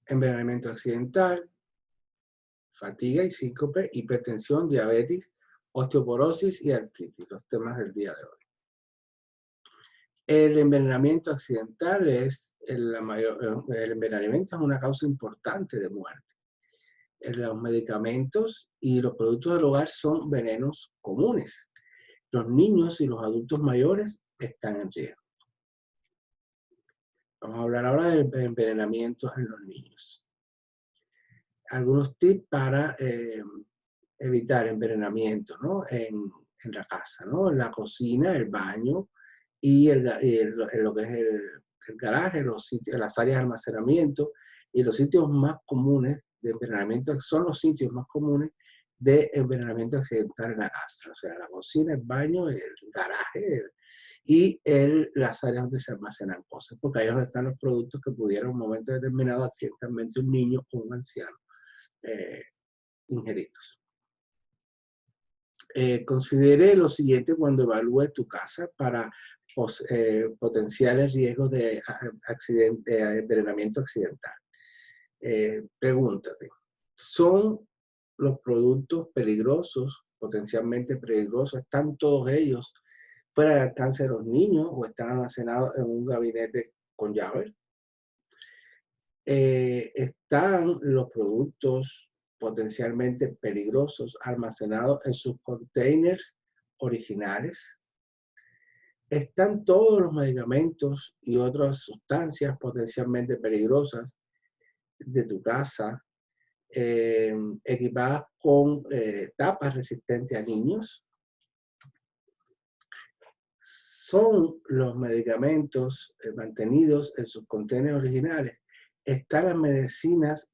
envenenamiento accidental, fatiga y síncope, hipertensión, diabetes, osteoporosis y artritis, los temas del día de hoy. El envenenamiento accidental el envenenamiento es una causa importante de muerte. Los medicamentos y los productos del hogar son venenos comunes. Los niños y los adultos mayores están en riesgo. Vamos a hablar ahora del envenenamiento en los niños. Algunos tips para evitar envenenamiento, ¿no? en la casa, ¿no? En la cocina, el baño y lo que es el garaje, los sitios, las áreas de almacenamiento y los sitios más comunes de envenenamiento son los sitios más comunes de envenenamiento accidental en la casa. O sea, la cocina, el baño, el garaje y las áreas donde se almacenan cosas, porque ahí es donde están los productos que pudieran en un momento determinado accidentalmente un niño o un anciano ingerirlos. Considere lo siguiente cuando evalúe tu casa para potenciales riesgos de envenenamiento accidental. Pregúntate, ¿son los productos peligrosos, potencialmente peligrosos, están todos ellos fuera del alcance de los niños o están almacenados en un gabinete con llave? ¿Están los productos potencialmente peligrosos almacenados en sus containers originales? ¿Están todos los medicamentos y otras sustancias potencialmente peligrosas de tu casa equipadas con tapas resistentes a niños? ¿Son los medicamentos mantenidos en sus containers originales? ¿Están las medicinas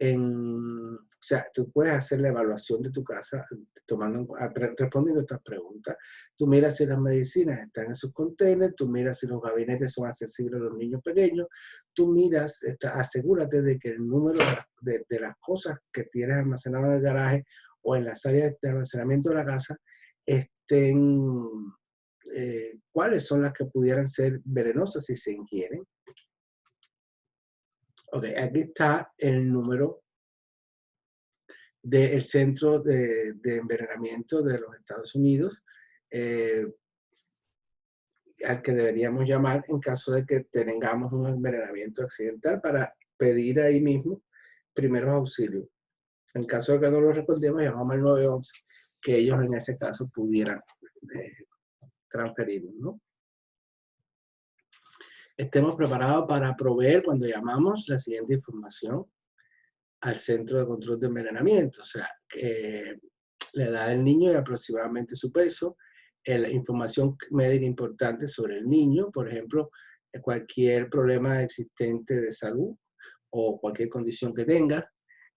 o sea, tú puedes hacer la evaluación de tu casa respondiendo estas preguntas? Tú miras si las medicinas están en sus containers, tú miras si los gabinetes son accesibles a los niños pequeños, tú miras, asegúrate de que el número de las cosas que tienes almacenadas en el garaje o en las áreas de almacenamiento de la casa estén, cuáles son las que pudieran ser venenosas si se ingieren. Ok, aquí está el número del Centro de Envenenamiento de los Estados Unidos, al que deberíamos llamar en caso de que tengamos un envenenamiento accidental para pedir ahí mismo primeros auxilios. En caso de que no lo respondamos, llamamos al 911, que ellos en ese caso pudieran transferirnos, ¿no? Estemos preparados para proveer cuando llamamos la siguiente información al Centro de Control de Envenenamiento, o sea, la edad del niño y aproximadamente su peso, la información médica importante sobre el niño, por ejemplo, cualquier problema existente de salud o cualquier condición que tenga,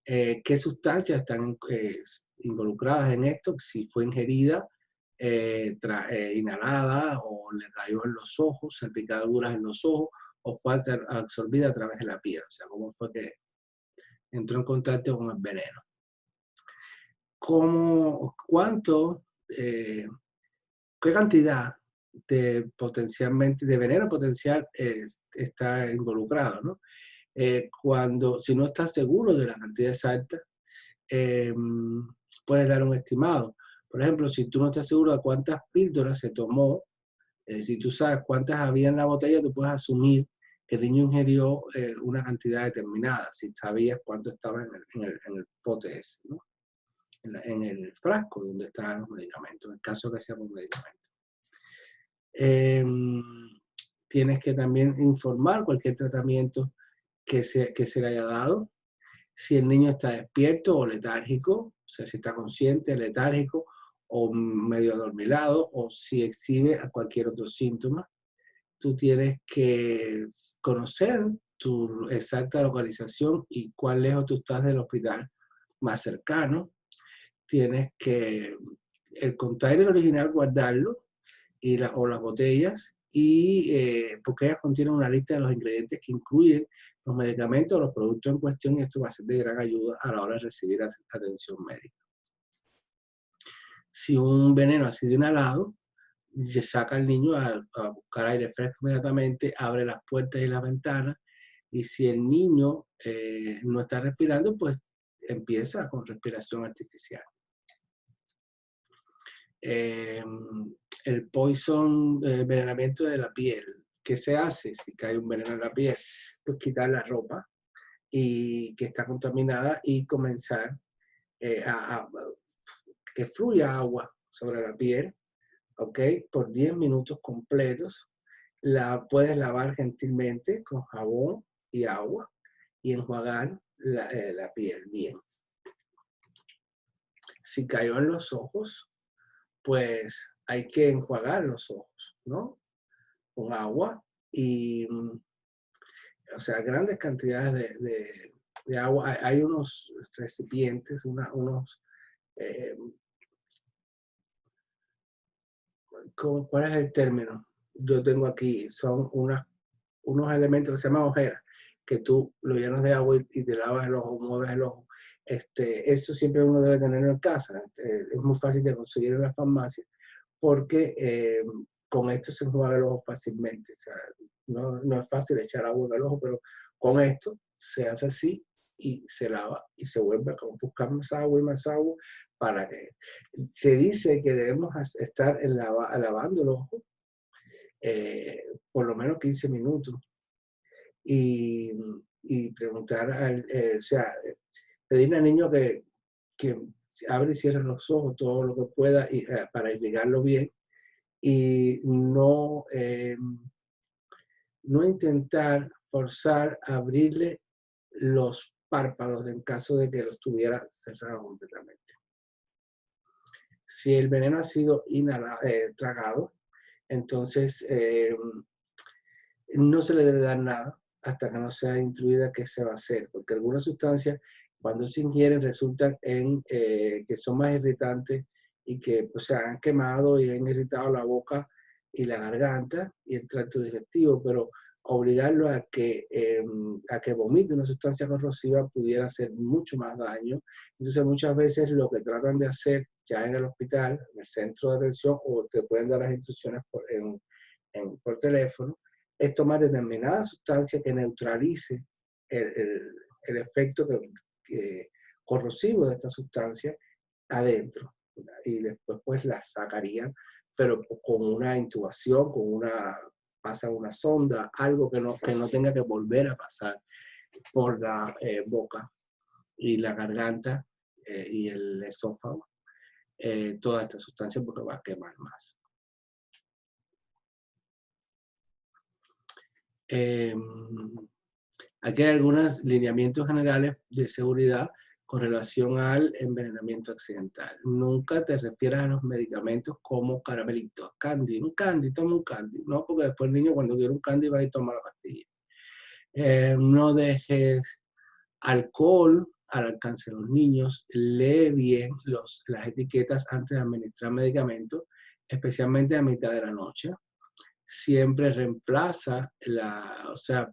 qué sustancias están involucradas en esto, si fue ingerida, inhalada o le cayó en los ojos, salpicaduras en los ojos o fue absorbida a través de la piel, o sea, cómo fue que entró en contacto con el veneno. ¿Qué cantidad de veneno potencial está involucrado, ¿no? Si no estás seguro de la cantidad exacta, puedes dar un estimado. Por ejemplo, si tú no estás seguro de cuántas píldoras se tomó, si tú sabes cuántas había en la botella, tú puedes asumir que el niño ingirió una cantidad determinada, si sabías cuánto estaba en el pote ese, ¿no? En el frasco donde estaban los medicamentos, en el caso que sean un medicamento. Tienes que también informar cualquier tratamiento que se le haya dado, si el niño está despierto o letárgico, o sea, si está consciente, letárgico o medio adormilado, o si exhibe a cualquier otro síntoma. Tú tienes que conocer tu exacta localización y cuán lejos tú estás del hospital más cercano. Tienes que el container original guardarlo o las botellas, porque ellas contienen una lista de los ingredientes que incluyen los medicamentos o los productos en cuestión, y esto va a ser de gran ayuda a la hora de recibir atención médica. Si un veneno ha sido inhalado, se saca al niño a buscar aire fresco inmediatamente, abre las puertas y las ventanas, Y si el niño no está respirando, pues empieza con respiración artificial. El poison, el envenenamiento de la piel. ¿Qué se hace si cae un veneno en la piel? Pues quitar la ropa y que está contaminada y comenzar a que fluya agua sobre la piel, ¿ok? Por 10 minutos completos. La puedes lavar gentilmente con jabón y agua y enjuagar la piel bien. Si cayó en los ojos, pues hay que enjuagar los ojos, ¿no? Con agua y, o sea, grandes cantidades de agua. Hay unos recipientes, unos, ¿cuál es el término? Yo tengo aquí, son unos elementos que se llaman ojeras, que tú lo llenas de agua y te lavas el ojo, mueves el ojo. Eso siempre uno debe tenerlo en casa. Es muy fácil de conseguir en la farmacia porque con esto se enjuaga el ojo fácilmente. O sea, no es fácil echar agua en el ojo, pero con esto se hace así y se lava y se vuelve a buscar más agua y más agua para que se dice que debemos estar lavando el ojo por lo menos 15 minutos y preguntar, o sea, pedirle al niño que abre y cierre los ojos todo lo que pueda para irrigarlo bien y no intentar forzar a abrirle los párpados en caso de que los tuviera cerrados completamente. Si el veneno ha sido tragado, entonces no se le debe dar nada hasta que no sea instruida qué se va a hacer, porque algunas sustancias cuando se ingieren resultan que son más irritantes y que pues, se han quemado y han irritado la boca y la garganta y el tracto digestivo, pero obligarlo a que vomite una sustancia corrosiva pudiera hacer mucho más daño. Entonces muchas veces lo que tratan de hacer ya en el hospital, en el centro de atención, o te pueden dar las instrucciones por teléfono, es tomar determinada sustancia que neutralice el efecto corrosivo de esta sustancia adentro. Y después pues la sacarían, pero con una intubación, pasa una sonda, algo que no tenga que volver a pasar por la boca y la garganta y el esófago, toda esta sustancia porque va a quemar más. Aquí hay algunos lineamientos generales de seguridad con relación al envenenamiento accidental. Nunca te refieras a los medicamentos como caramelitos, candy, un candy, toma un candy, ¿no? Porque después el niño cuando quiere un candy va y toma la pastilla. No dejes alcohol al alcance de los niños, lee bien las etiquetas antes de administrar medicamentos, especialmente a mitad de la noche. Siempre reemplaza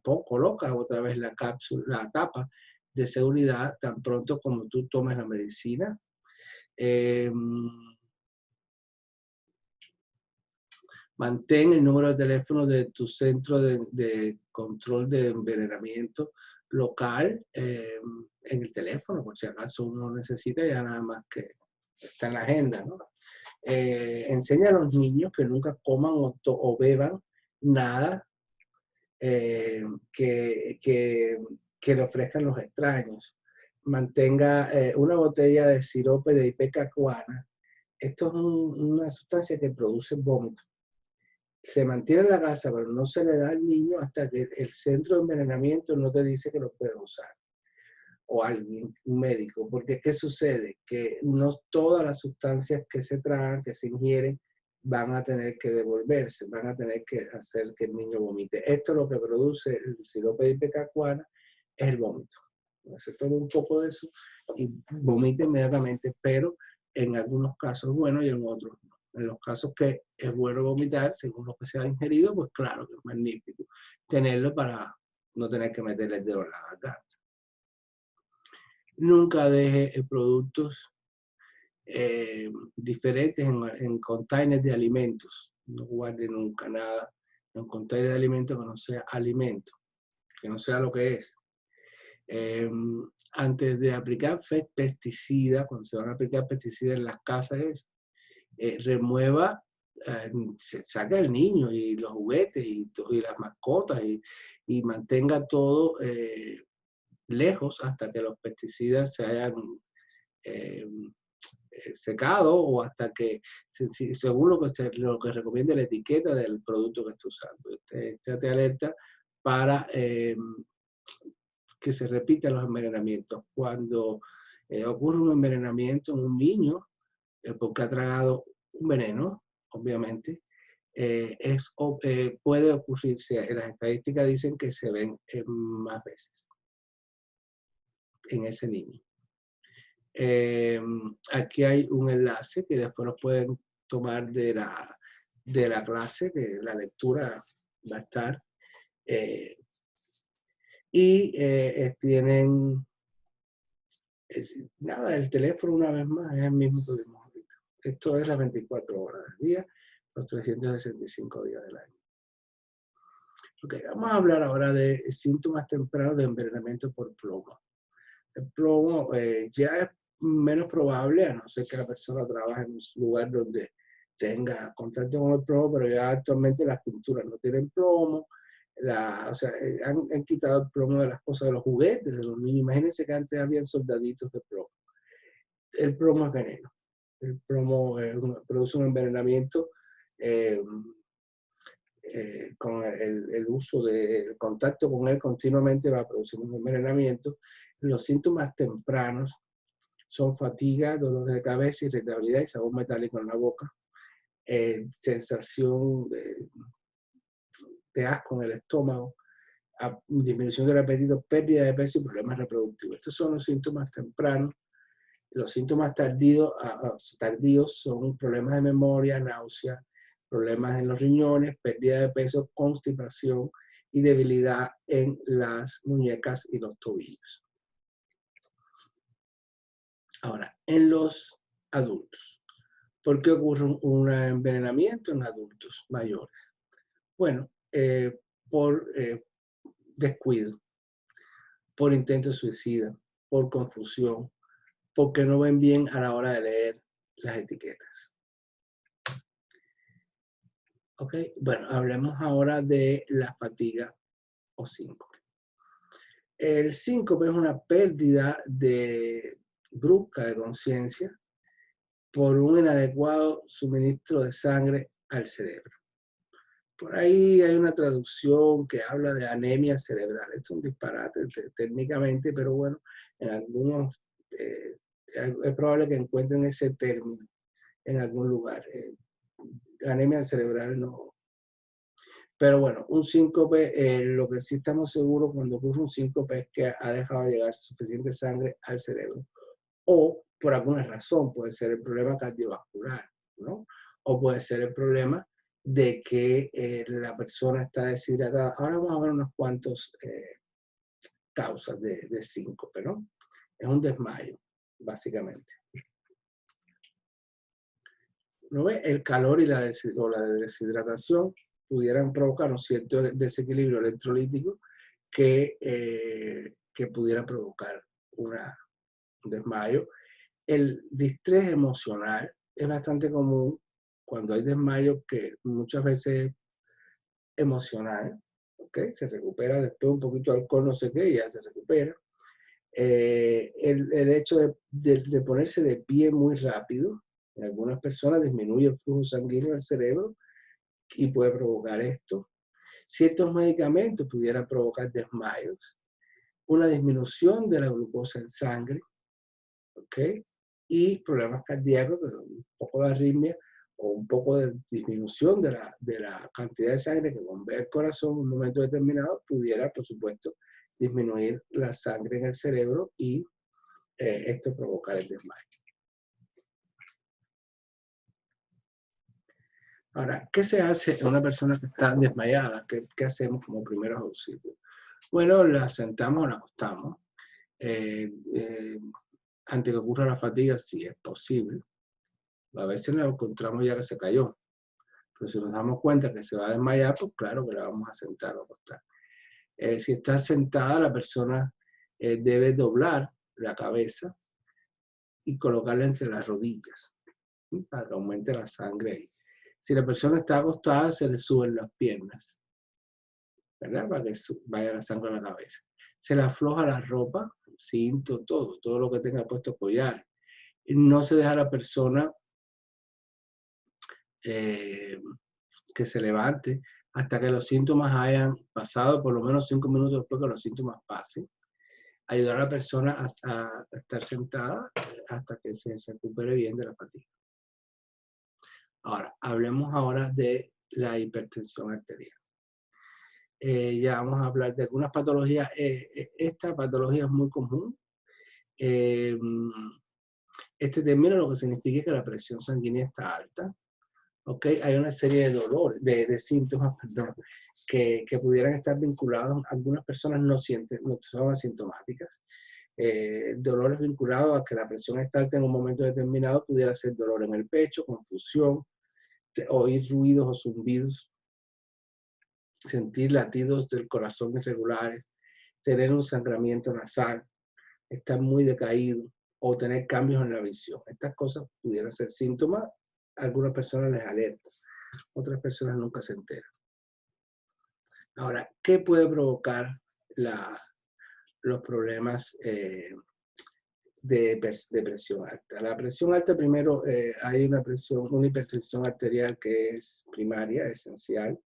coloca otra vez la cápsula, la tapa de seguridad tan pronto como tú tomes la medicina. Mantén el número de teléfono de tu centro de control de envenenamiento local en el teléfono, por si acaso uno necesita, ya nada más que está en la agenda, ¿no? Enseña a los niños que nunca coman o beban nada que le ofrezcan los extraños. Mantenga una botella de sirope de ipecacuana. Esto es una sustancia que produce vómito. Se mantiene en la casa, pero no se le da al niño hasta que el centro de envenenamiento no te dice que lo puedes usar. O alguien, un médico, porque ¿qué sucede? Que no todas las sustancias que se tragan, que se ingieren, van a tener que devolverse, van a tener que hacer que el niño vomite. Esto es lo que produce el sirope de ipecacuana, es el vómito. Se toma un poco de eso y vomita inmediatamente, pero en algunos casos bueno y en otros no. En los casos que es bueno vomitar, según lo que se ha ingerido, pues claro que es magnífico tenerlo para no tener que meterle el dedo en la garganta. Nunca deje productos diferentes en containers de alimentos. No guarde nunca nada en un container de alimentos que no sea alimento. que no sea lo que es. Antes de aplicar pesticidas, cuando se van a aplicar pesticidas en las casas, remueva, se saca el niño y los juguetes y las mascotas y mantenga todo lejos hasta que los pesticidas se hayan secado o hasta que, según lo que recomienda la etiqueta del producto que está usando. Estate alerta para que se repitan los envenenamientos. Cuando ocurre un envenenamiento en un niño, porque ha tragado un veneno, obviamente, puede ocurrirse, las estadísticas dicen que se ven más veces en ese niño. Aquí hay un enlace que después lo pueden tomar de la clase, que la lectura va a estar. Tienen, nada, el teléfono una vez más es el mismo que vimos ahorita. Esto es las 24 horas del día, los 365 días del año. Ok, vamos a hablar ahora de síntomas tempranos de envenenamiento por plomo. El plomo ya es menos probable, a no ser que la persona trabaje en un lugar donde tenga contacto con el plomo, pero ya actualmente las pinturas no tienen plomo. Han quitado el plomo de las cosas, de los juguetes de los niños. Imagínense que antes habían soldaditos de plomo. El plomo es veneno. El plomo produce un envenenamiento con el uso del contacto con él continuamente, va a producir un envenenamiento. Los síntomas tempranos son fatiga, dolores de cabeza, irritabilidad y sabor metálico en la boca, sensación de asco en el estómago, disminución del apetito, pérdida de peso y problemas reproductivos. Estos son los síntomas tempranos. Los síntomas tardíos son problemas de memoria, náusea, problemas en los riñones, pérdida de peso, constipación y debilidad en las muñecas y los tobillos. Ahora, en los adultos, ¿por qué ocurre un envenenamiento en adultos mayores? Bueno, por descuido, por intento de suicida, por confusión, porque no ven bien a la hora de leer las etiquetas. Ok, bueno, hablemos ahora de la fatiga o síncope. El síncope es una pérdida brusca de conciencia por un inadecuado suministro de sangre al cerebro. Por ahí hay una traducción que habla de anemia cerebral. Esto es un disparate técnicamente, pero bueno, en algunos es probable que encuentren ese término en algún lugar. Anemia cerebral no. Pero bueno, un síncope, lo que sí estamos seguros cuando ocurre un síncope es que ha dejado de llegar suficiente sangre al cerebro. O por alguna razón, puede ser el problema cardiovascular, ¿no? O puede ser el problema de que la persona está deshidratada. Ahora vamos a ver unas cuantas causas de síncope, ¿no? Es un desmayo, básicamente. ¿No ve? El calor y la deshidratación pudieran provocar un cierto desequilibrio electrolítico que pudiera provocar un desmayo. El distrés emocional es bastante común cuando hay desmayo, que muchas veces es emocional, ¿ok? Se recupera después un poquito de alcohol, no sé qué, y ya se recupera. El hecho de ponerse de pie muy rápido, en algunas personas disminuye el flujo sanguíneo al cerebro y puede provocar esto. Ciertos medicamentos pudieran provocar desmayos, una disminución de la glucosa en sangre, ¿ok? Y problemas cardíacos, un poco de arritmia o un poco de disminución de la cantidad de sangre que bombea el corazón en un momento determinado, pudiera, por supuesto, disminuir la sangre en el cerebro y esto provocar el desmayo. Ahora, ¿qué se hace en una persona que está desmayada? ¿Qué hacemos como primeros auxilios? Bueno, la sentamos o la acostamos. Antes que ocurra la fatiga, si es posible. A veces la encontramos ya que se cayó. Pero si nos damos cuenta que se va a desmayar, pues claro que la vamos a sentar o acostar. Si está sentada, la persona debe doblar la cabeza y colocarla entre las rodillas, ¿sí? Para que aumente la sangre ahí. Si la persona está acostada, se le suben las piernas, ¿verdad? Para que vaya la sangre a la cabeza. Se le afloja la ropa, cinto, todo lo que tenga puesto, collar. Y no se deja a la persona que se levante hasta que los síntomas hayan pasado, por lo menos 5 minutos después que los síntomas pasen. Ayudar a la persona a estar sentada hasta que se recupere bien de la fatiga. Ahora, hablemos ahora de la hipertensión arterial. Ya vamos a hablar de algunas patologías. Esta patología es muy común. Este término lo que significa es que la presión sanguínea está alta. ¿Okay? Hay una serie de dolores, de síntomas, perdón, que pudieran estar vinculados. Algunas personas no sienten, no son asintomáticas. Dolores vinculados a que la presión está alta en un momento determinado, pudiera ser dolor en el pecho, confusión, oír ruidos o zumbidos, sentir latidos del corazón irregulares, tener un sangramiento nasal, estar muy decaído o tener cambios en la visión. Estas cosas pudieran ser síntomas. A algunas personas les alerta, otras personas nunca se enteran. Ahora, ¿qué puede provocar los problemas de presión alta? La presión alta, primero, hay una hipertensión arterial que es primaria, esencial,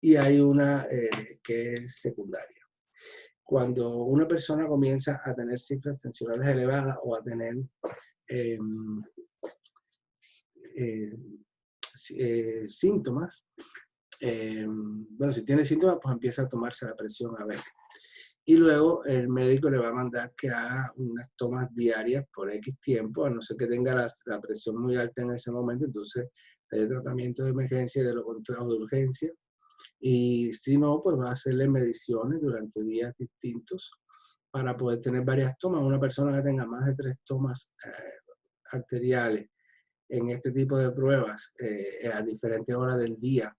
y hay una que es secundaria. Cuando una persona comienza a tener cifras tensionales elevadas o a tener síntomas, bueno, si tiene síntomas, pues empieza a tomarse la presión a ver. Y luego el médico le va a mandar que haga unas tomas diarias por X tiempo, a no ser que tenga la presión muy alta en ese momento, entonces hay tratamiento de emergencia y de lo contrario de urgencia. Y si no, pues va a hacerle mediciones durante días distintos para poder tener varias tomas. Una persona que tenga más de 3 tomas arteriales en este tipo de pruebas a diferentes horas del día,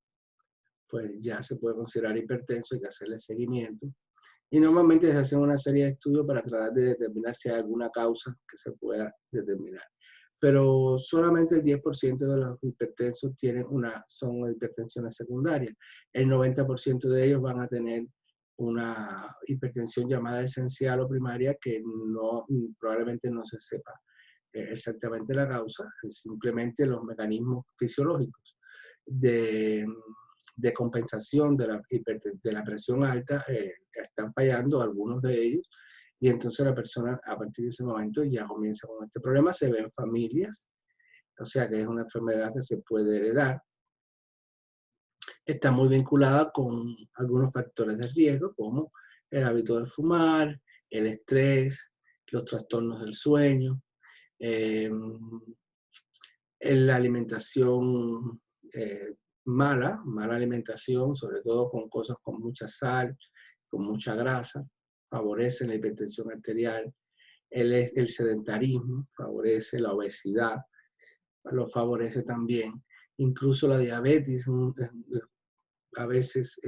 pues ya se puede considerar hipertenso, hay que hacerle seguimiento. Y normalmente se hacen una serie de estudios para tratar de determinar si hay alguna causa que se pueda determinar. Pero solamente el 10% de los hipertensos son hipertensiones secundarias. El 90% de ellos van a tener una hipertensión llamada esencial o primaria que probablemente no se sepa exactamente la causa, simplemente los mecanismos fisiológicos de compensación de la presión alta están fallando, algunos de ellos, y entonces la persona a partir de ese momento ya comienza con este problema. Se ve en familias, o sea que es una enfermedad que se puede heredar. Está muy vinculada con algunos factores de riesgo, como el hábito de fumar, el estrés, los trastornos del sueño, la alimentación mala alimentación, sobre todo con cosas con mucha sal, con mucha grasa, favorece la hipertensión arterial. El sedentarismo favorece la obesidad, lo favorece también. Incluso la diabetes, a veces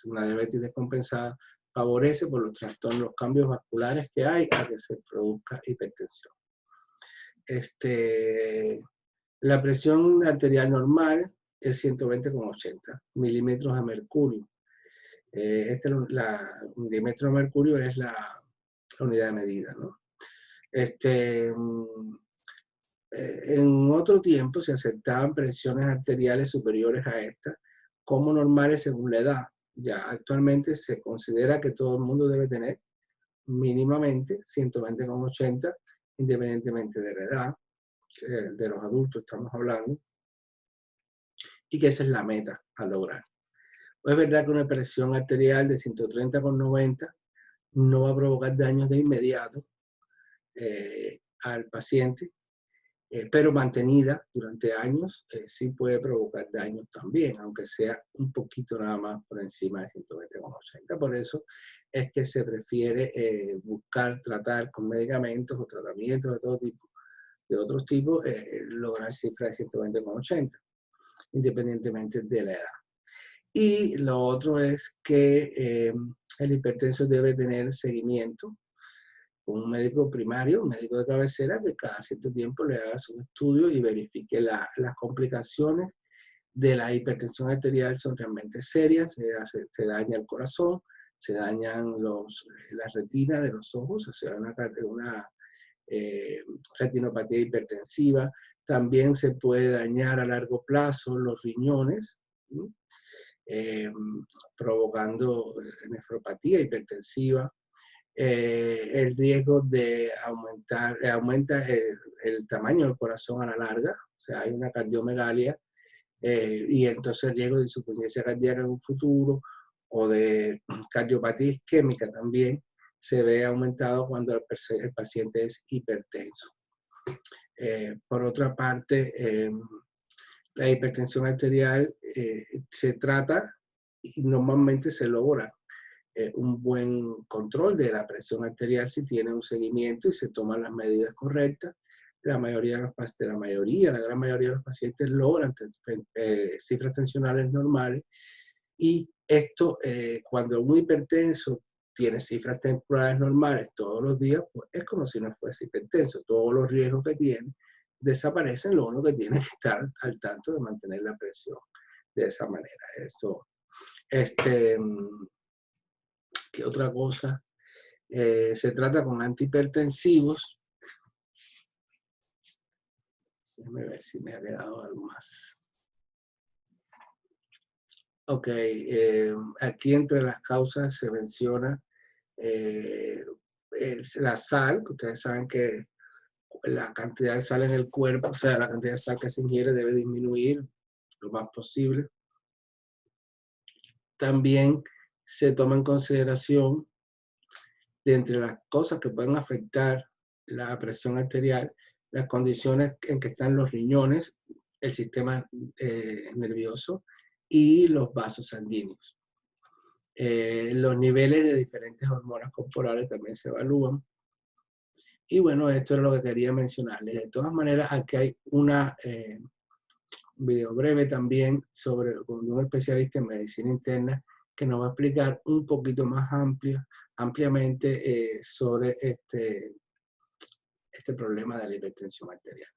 una diabetes descompensada, favorece por los trastornos, los cambios vasculares que hay a que se produzca hipertensión. La presión arterial normal es 120,80 milímetros de mercurio. Un milímetro de mercurio es la unidad de medida, ¿no? En otro tiempo se aceptaban presiones arteriales superiores a esta como normales según la edad. Ya actualmente se considera que todo el mundo debe tener mínimamente 120,80 independientemente de la edad, de los adultos estamos hablando, y que esa es la meta a lograr. Es verdad que una presión arterial de 130,90 no va a provocar daños de inmediato al paciente, pero mantenida durante años sí puede provocar daños también, aunque sea un poquito nada más por encima de 120,80. Por eso es que se prefiere tratar con medicamentos o tratamientos de todo tipo, de otros tipos, lograr cifras de 120,80, independientemente de la edad. Y lo otro es que el hipertenso debe tener seguimiento con un médico primario, un médico de cabecera, que cada cierto tiempo le haga sus estudios y verifique las complicaciones de la hipertensión arterial son realmente serias, se daña el corazón, se dañan las retinas de los ojos, o sea, una retinopatía hipertensiva. También se puede dañar a largo plazo los riñones, provocando nefropatía hipertensiva. El riesgo de aumenta el tamaño del corazón a la larga, o sea, hay una cardiomegalia, y entonces el riesgo de insuficiencia cardíaca en un futuro o de cardiopatía isquémica también se ve aumentado cuando el paciente es hipertenso. Por otra parte, la hipertensión arterial se trata y normalmente se logra un buen control de la presión arterial si tiene un seguimiento y se toman las medidas correctas. La gran mayoría de los pacientes logran cifras tensionales normales, y esto, cuando un hipertenso tiene cifras temporales normales todos los días, pues es como si no fuese hipertenso. Todos los riesgos que tiene desaparecen, lo único que tiene que estar al tanto de mantener la presión de esa manera. ¿Qué otra cosa? Se trata con antihipertensivos. Déjame ver si me ha quedado algo más. Ok, aquí entre las causas se menciona la sal, que ustedes saben que la cantidad de sal en el cuerpo, o sea, la cantidad de sal que se ingiere debe disminuir lo más posible. También se toma en consideración, de entre las cosas que pueden afectar la presión arterial, las condiciones en que están los riñones, el sistema nervioso y los vasos sanguíneos. Los niveles de diferentes hormonas corporales también se evalúan. Y bueno, esto es lo que quería mencionarles. De todas maneras, aquí hay una video breve también con un especialista en medicina interna que nos va a explicar un poquito más ampliamente sobre este problema de la hipertensión arterial.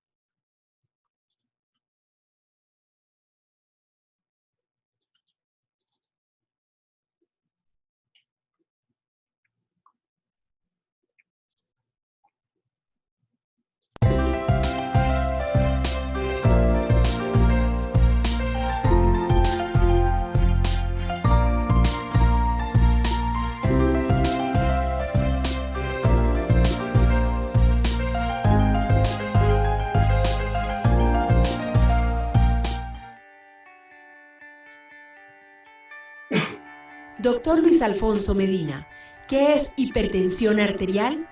Doctor Luis Alfonso Medina, ¿qué es hipertensión arterial?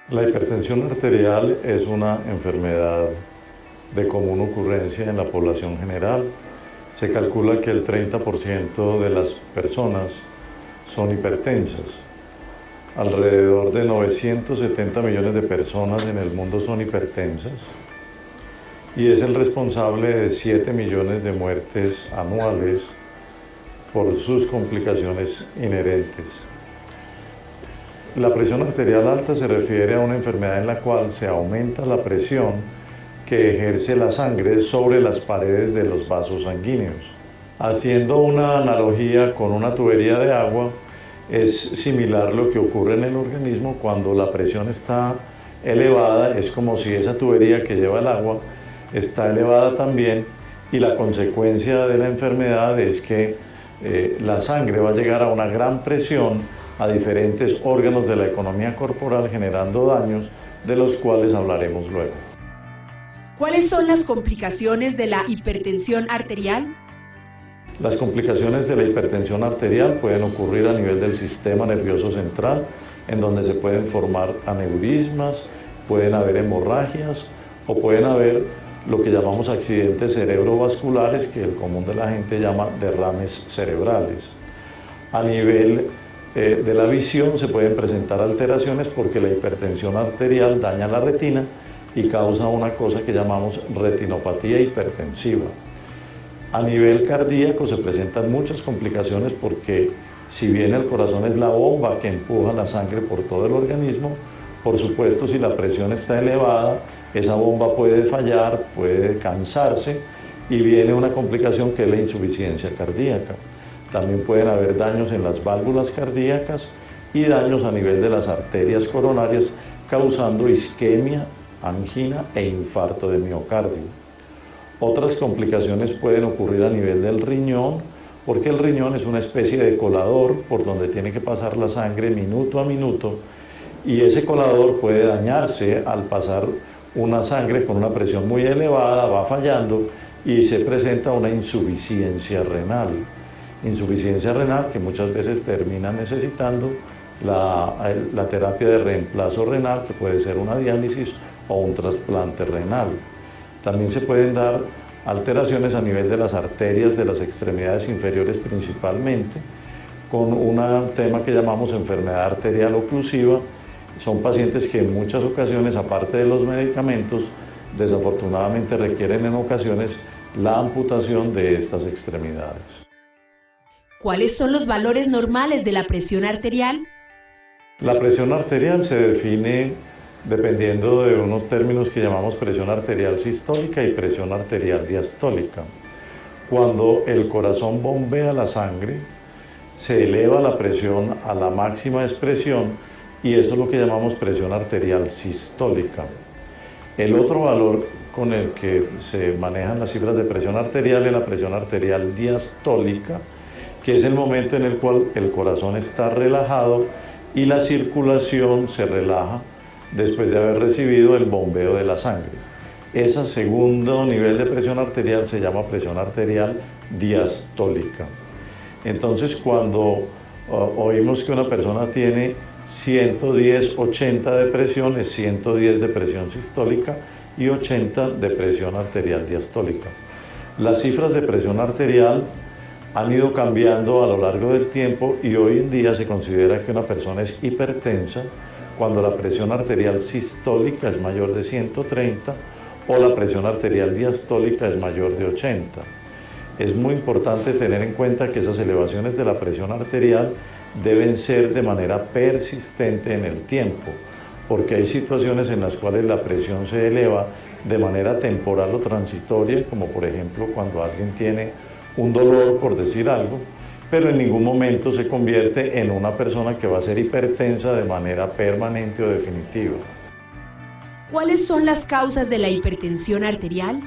La hipertensión arterial es una enfermedad de común ocurrencia en la población general. Se calcula que el 30% de las personas son hipertensas. Alrededor de 970 millones de personas en el mundo son hipertensas y es el responsable de 7 millones de muertes anuales por sus complicaciones inherentes. La presión arterial alta se refiere a una enfermedad en la cual se aumenta la presión que ejerce la sangre sobre las paredes de los vasos sanguíneos. Haciendo una analogía con una tubería de agua, es similar lo que ocurre en el organismo cuando la presión está elevada. Es como si esa tubería que lleva el agua está elevada también, y la consecuencia de la enfermedad es que la sangre va a llegar a una gran presión a diferentes órganos de la economía corporal, generando daños de los cuales hablaremos luego. ¿Cuáles son las complicaciones de la hipertensión arterial? Las complicaciones de la hipertensión arterial pueden ocurrir a nivel del sistema nervioso central, en donde se pueden formar aneurismas, pueden haber hemorragias o pueden haber lo que llamamos accidentes cerebrovasculares, que el común de la gente llama derrames cerebrales. A nivel de la visión se pueden presentar alteraciones porque la hipertensión arterial daña la retina y causa una cosa que llamamos retinopatía hipertensiva. A nivel cardíaco se presentan muchas complicaciones porque si bien el corazón es la bomba que empuja la sangre por todo el organismo, por supuesto si la presión está elevada, esa bomba puede fallar, puede cansarse y viene una complicación que es la insuficiencia cardíaca. También pueden haber daños en las válvulas cardíacas y daños a nivel de las arterias coronarias, causando isquemia, angina e infarto de miocardio. Otras complicaciones pueden ocurrir a nivel del riñón, porque el riñón es una especie de colador por donde tiene que pasar la sangre minuto a minuto, y ese colador puede dañarse al pasar una sangre con una presión muy elevada, va fallando y se presenta una insuficiencia renal. Insuficiencia renal que muchas veces termina necesitando la terapia de reemplazo renal, que puede ser una diálisis o un trasplante renal. También se pueden dar alteraciones a nivel de las arterias de las extremidades inferiores principalmente, con un tema que llamamos enfermedad arterial oclusiva. Son pacientes que en muchas ocasiones, aparte de los medicamentos, desafortunadamente requieren en ocasiones la amputación de estas extremidades. ¿Cuáles son los valores normales de la presión arterial? La presión arterial se define dependiendo de unos términos que llamamos presión arterial sistólica y presión arterial diastólica. Cuando el corazón bombea la sangre, se eleva la presión a la máxima expresión y eso es lo que llamamos presión arterial sistólica. El otro valor con el que se manejan las cifras de presión arterial es la presión arterial diastólica, que es el momento en el cual el corazón está relajado y la circulación se relaja después de haber recibido el bombeo de la sangre. Ese segundo nivel de presión arterial se llama presión arterial diastólica. Entonces, cuando oímos que una persona tiene 110, 80 de presión, es 110 de presión sistólica y 80 de presión arterial diastólica. Las cifras de presión arterial han ido cambiando a lo largo del tiempo y hoy en día se considera que una persona es hipertensa cuando la presión arterial sistólica es mayor de 130 o la presión arterial diastólica es mayor de 80. Es muy importante tener en cuenta que esas elevaciones de la presión arterial deben ser de manera persistente en el tiempo, porque hay situaciones en las cuales la presión se eleva de manera temporal o transitoria, como por ejemplo cuando alguien tiene un dolor, por decir algo, pero en ningún momento se convierte en una persona que va a ser hipertensa de manera permanente o definitiva. ¿Cuáles son las causas de la hipertensión arterial?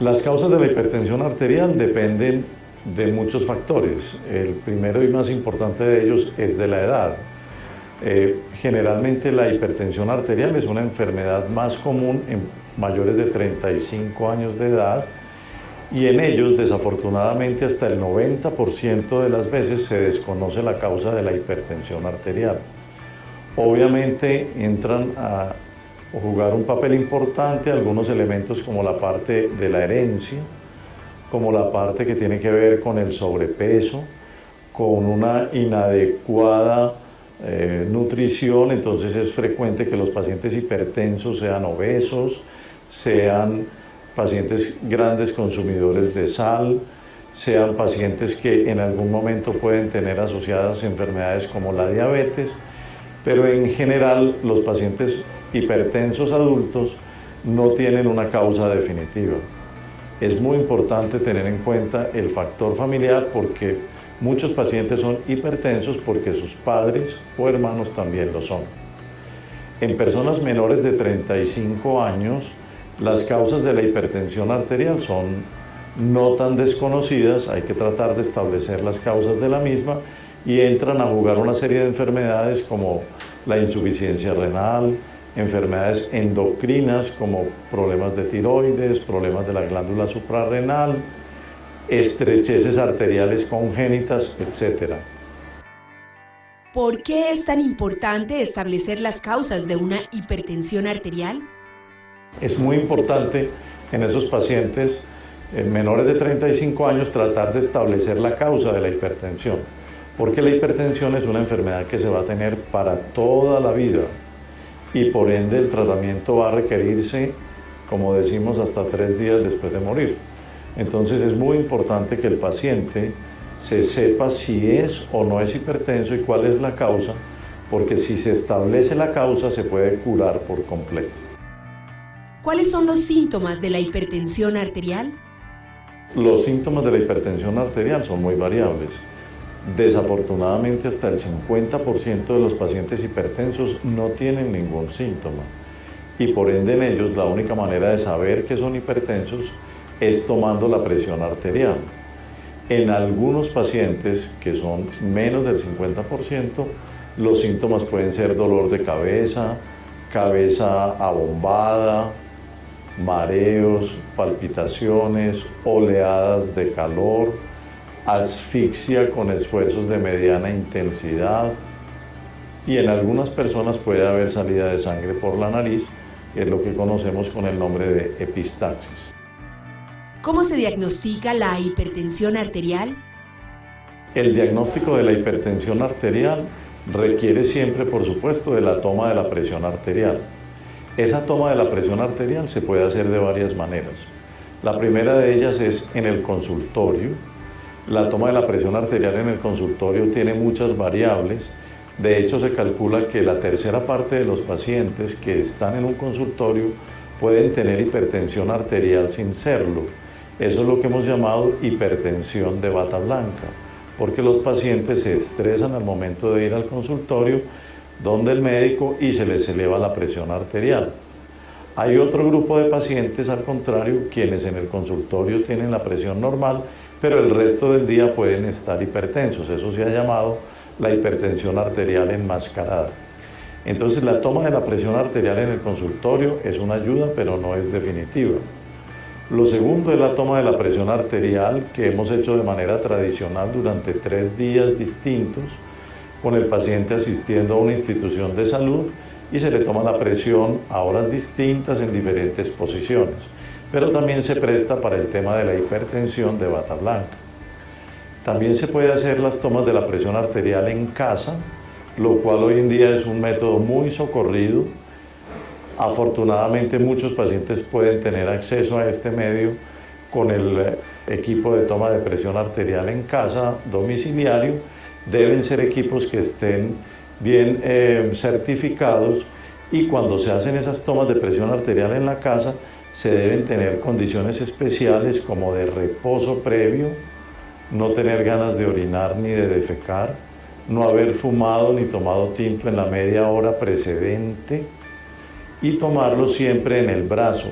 Las causas de la hipertensión arterial dependen de muchos factores. El primero y más importante de ellos es de la edad. Generalmente la hipertensión arterial es una enfermedad más común en mayores de 35 años de edad, y en ellos, desafortunadamente, hasta el 90% de las veces se desconoce la causa de la hipertensión arterial. Obviamente entran a jugar un papel importante algunos elementos como la parte de la herencia, como la parte que tiene que ver con el sobrepeso, con una inadecuada nutrición. Entonces es frecuente que los pacientes hipertensos sean obesos, sean pacientes grandes consumidores de sal, sean pacientes que en algún momento pueden tener asociadas enfermedades como la diabetes, pero en general los pacientes hipertensos adultos no tienen una causa definitiva. Es muy importante tener en cuenta el factor familiar porque muchos pacientes son hipertensos porque sus padres o hermanos también lo son. En personas menores de 35 años, las causas de la hipertensión arterial son no tan desconocidas, hay que tratar de establecer las causas de la misma y entran a jugar una serie de enfermedades como la insuficiencia renal, enfermedades endocrinas como problemas de tiroides, problemas de la glándula suprarrenal, estrecheces arteriales congénitas, etc. ¿Por qué es tan importante establecer las causas de una hipertensión arterial? Es muy importante en esos pacientes menores de 35 años tratar de establecer la causa de la hipertensión, porque la hipertensión es una enfermedad que se va a tener para toda la vida y por ende el tratamiento va a requerirse, como decimos, hasta 3 días después de morir. Entonces es muy importante que el paciente se sepa si es o no es hipertenso y cuál es la causa, porque si se establece la causa se puede curar por completo. ¿Cuáles son los síntomas de la hipertensión arterial? Los síntomas de la hipertensión arterial son muy variables. Desafortunadamente, hasta el 50% de los pacientes hipertensos no tienen ningún síntoma y por ende en ellos la única manera de saber que son hipertensos es tomando la presión arterial. En algunos pacientes, que son menos del 50%, los síntomas pueden ser dolor de cabeza, cabeza abombada, mareos, palpitaciones, oleadas de calor, asfixia con esfuerzos de mediana intensidad y en algunas personas puede haber salida de sangre por la nariz, que es lo que conocemos con el nombre de epistaxis. ¿Cómo se diagnostica la hipertensión arterial? El diagnóstico de la hipertensión arterial requiere siempre, por supuesto, de la toma de la presión arterial. Esa toma de la presión arterial se puede hacer de varias maneras. La primera de ellas es en el consultorio. La toma de la presión arterial en el consultorio tiene muchas variables. De hecho, se calcula que la tercera parte de los pacientes que están en un consultorio pueden tener hipertensión arterial sin serlo. Eso es lo que hemos llamado hipertensión de bata blanca, porque los pacientes se estresan al momento de ir al consultorio donde el médico y se les eleva la presión arterial. Hay otro grupo de pacientes, al contrario, quienes en el consultorio tienen la presión normal, pero el resto del día pueden estar hipertensos. Eso se ha llamado la hipertensión arterial enmascarada. Entonces, la toma de la presión arterial en el consultorio es una ayuda, pero no es definitiva. Lo segundo es la toma de la presión arterial que hemos hecho de manera tradicional durante 3 días distintos, con el paciente asistiendo a una institución de salud y se le toma la presión a horas distintas en diferentes posiciones. Pero también se presta para el tema de la hipertensión de bata blanca. También se puede hacer las tomas de la presión arterial en casa, lo cual hoy en día es un método muy socorrido. Afortunadamente muchos pacientes pueden tener acceso a este medio con el equipo de toma de presión arterial en casa, domiciliario. Deben ser equipos que estén bien certificados y cuando se hacen esas tomas de presión arterial en la casa se deben tener condiciones especiales como de reposo previo, no tener ganas de orinar ni de defecar, no haber fumado ni tomado tinto en la media hora precedente y tomarlo siempre en el brazo.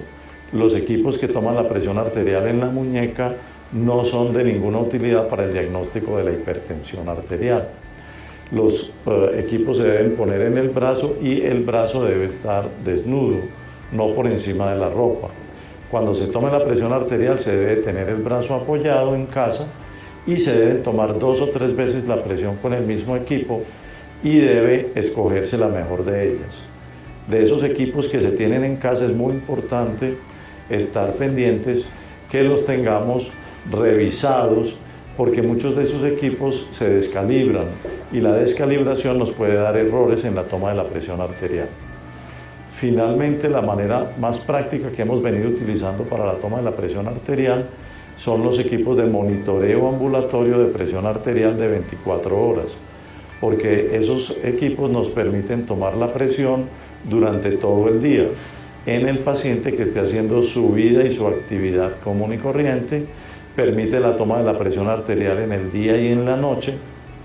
Los equipos que toman la presión arterial en la muñeca no son de ninguna utilidad para el diagnóstico de la hipertensión arterial. Los equipos se deben poner en el brazo y el brazo debe estar desnudo, no por encima de la ropa. Cuando se tome la presión arterial se debe tener el brazo apoyado en casa y se deben tomar 2 o 3 veces la presión con el mismo equipo y debe escogerse la mejor de ellas. De esos equipos que se tienen en casa es muy importante estar pendientes que los tengamos revisados, porque muchos de esos equipos se descalibran y la descalibración nos puede dar errores en la toma de la presión arterial. Finalmente, la manera más práctica que hemos venido utilizando para la toma de la presión arterial son los equipos de monitoreo ambulatorio de presión arterial de 24 horas, porque esos equipos nos permiten tomar la presión durante todo el día en el paciente que esté haciendo su vida y su actividad común y corriente. Permite la toma de la presión arterial en el día y en la noche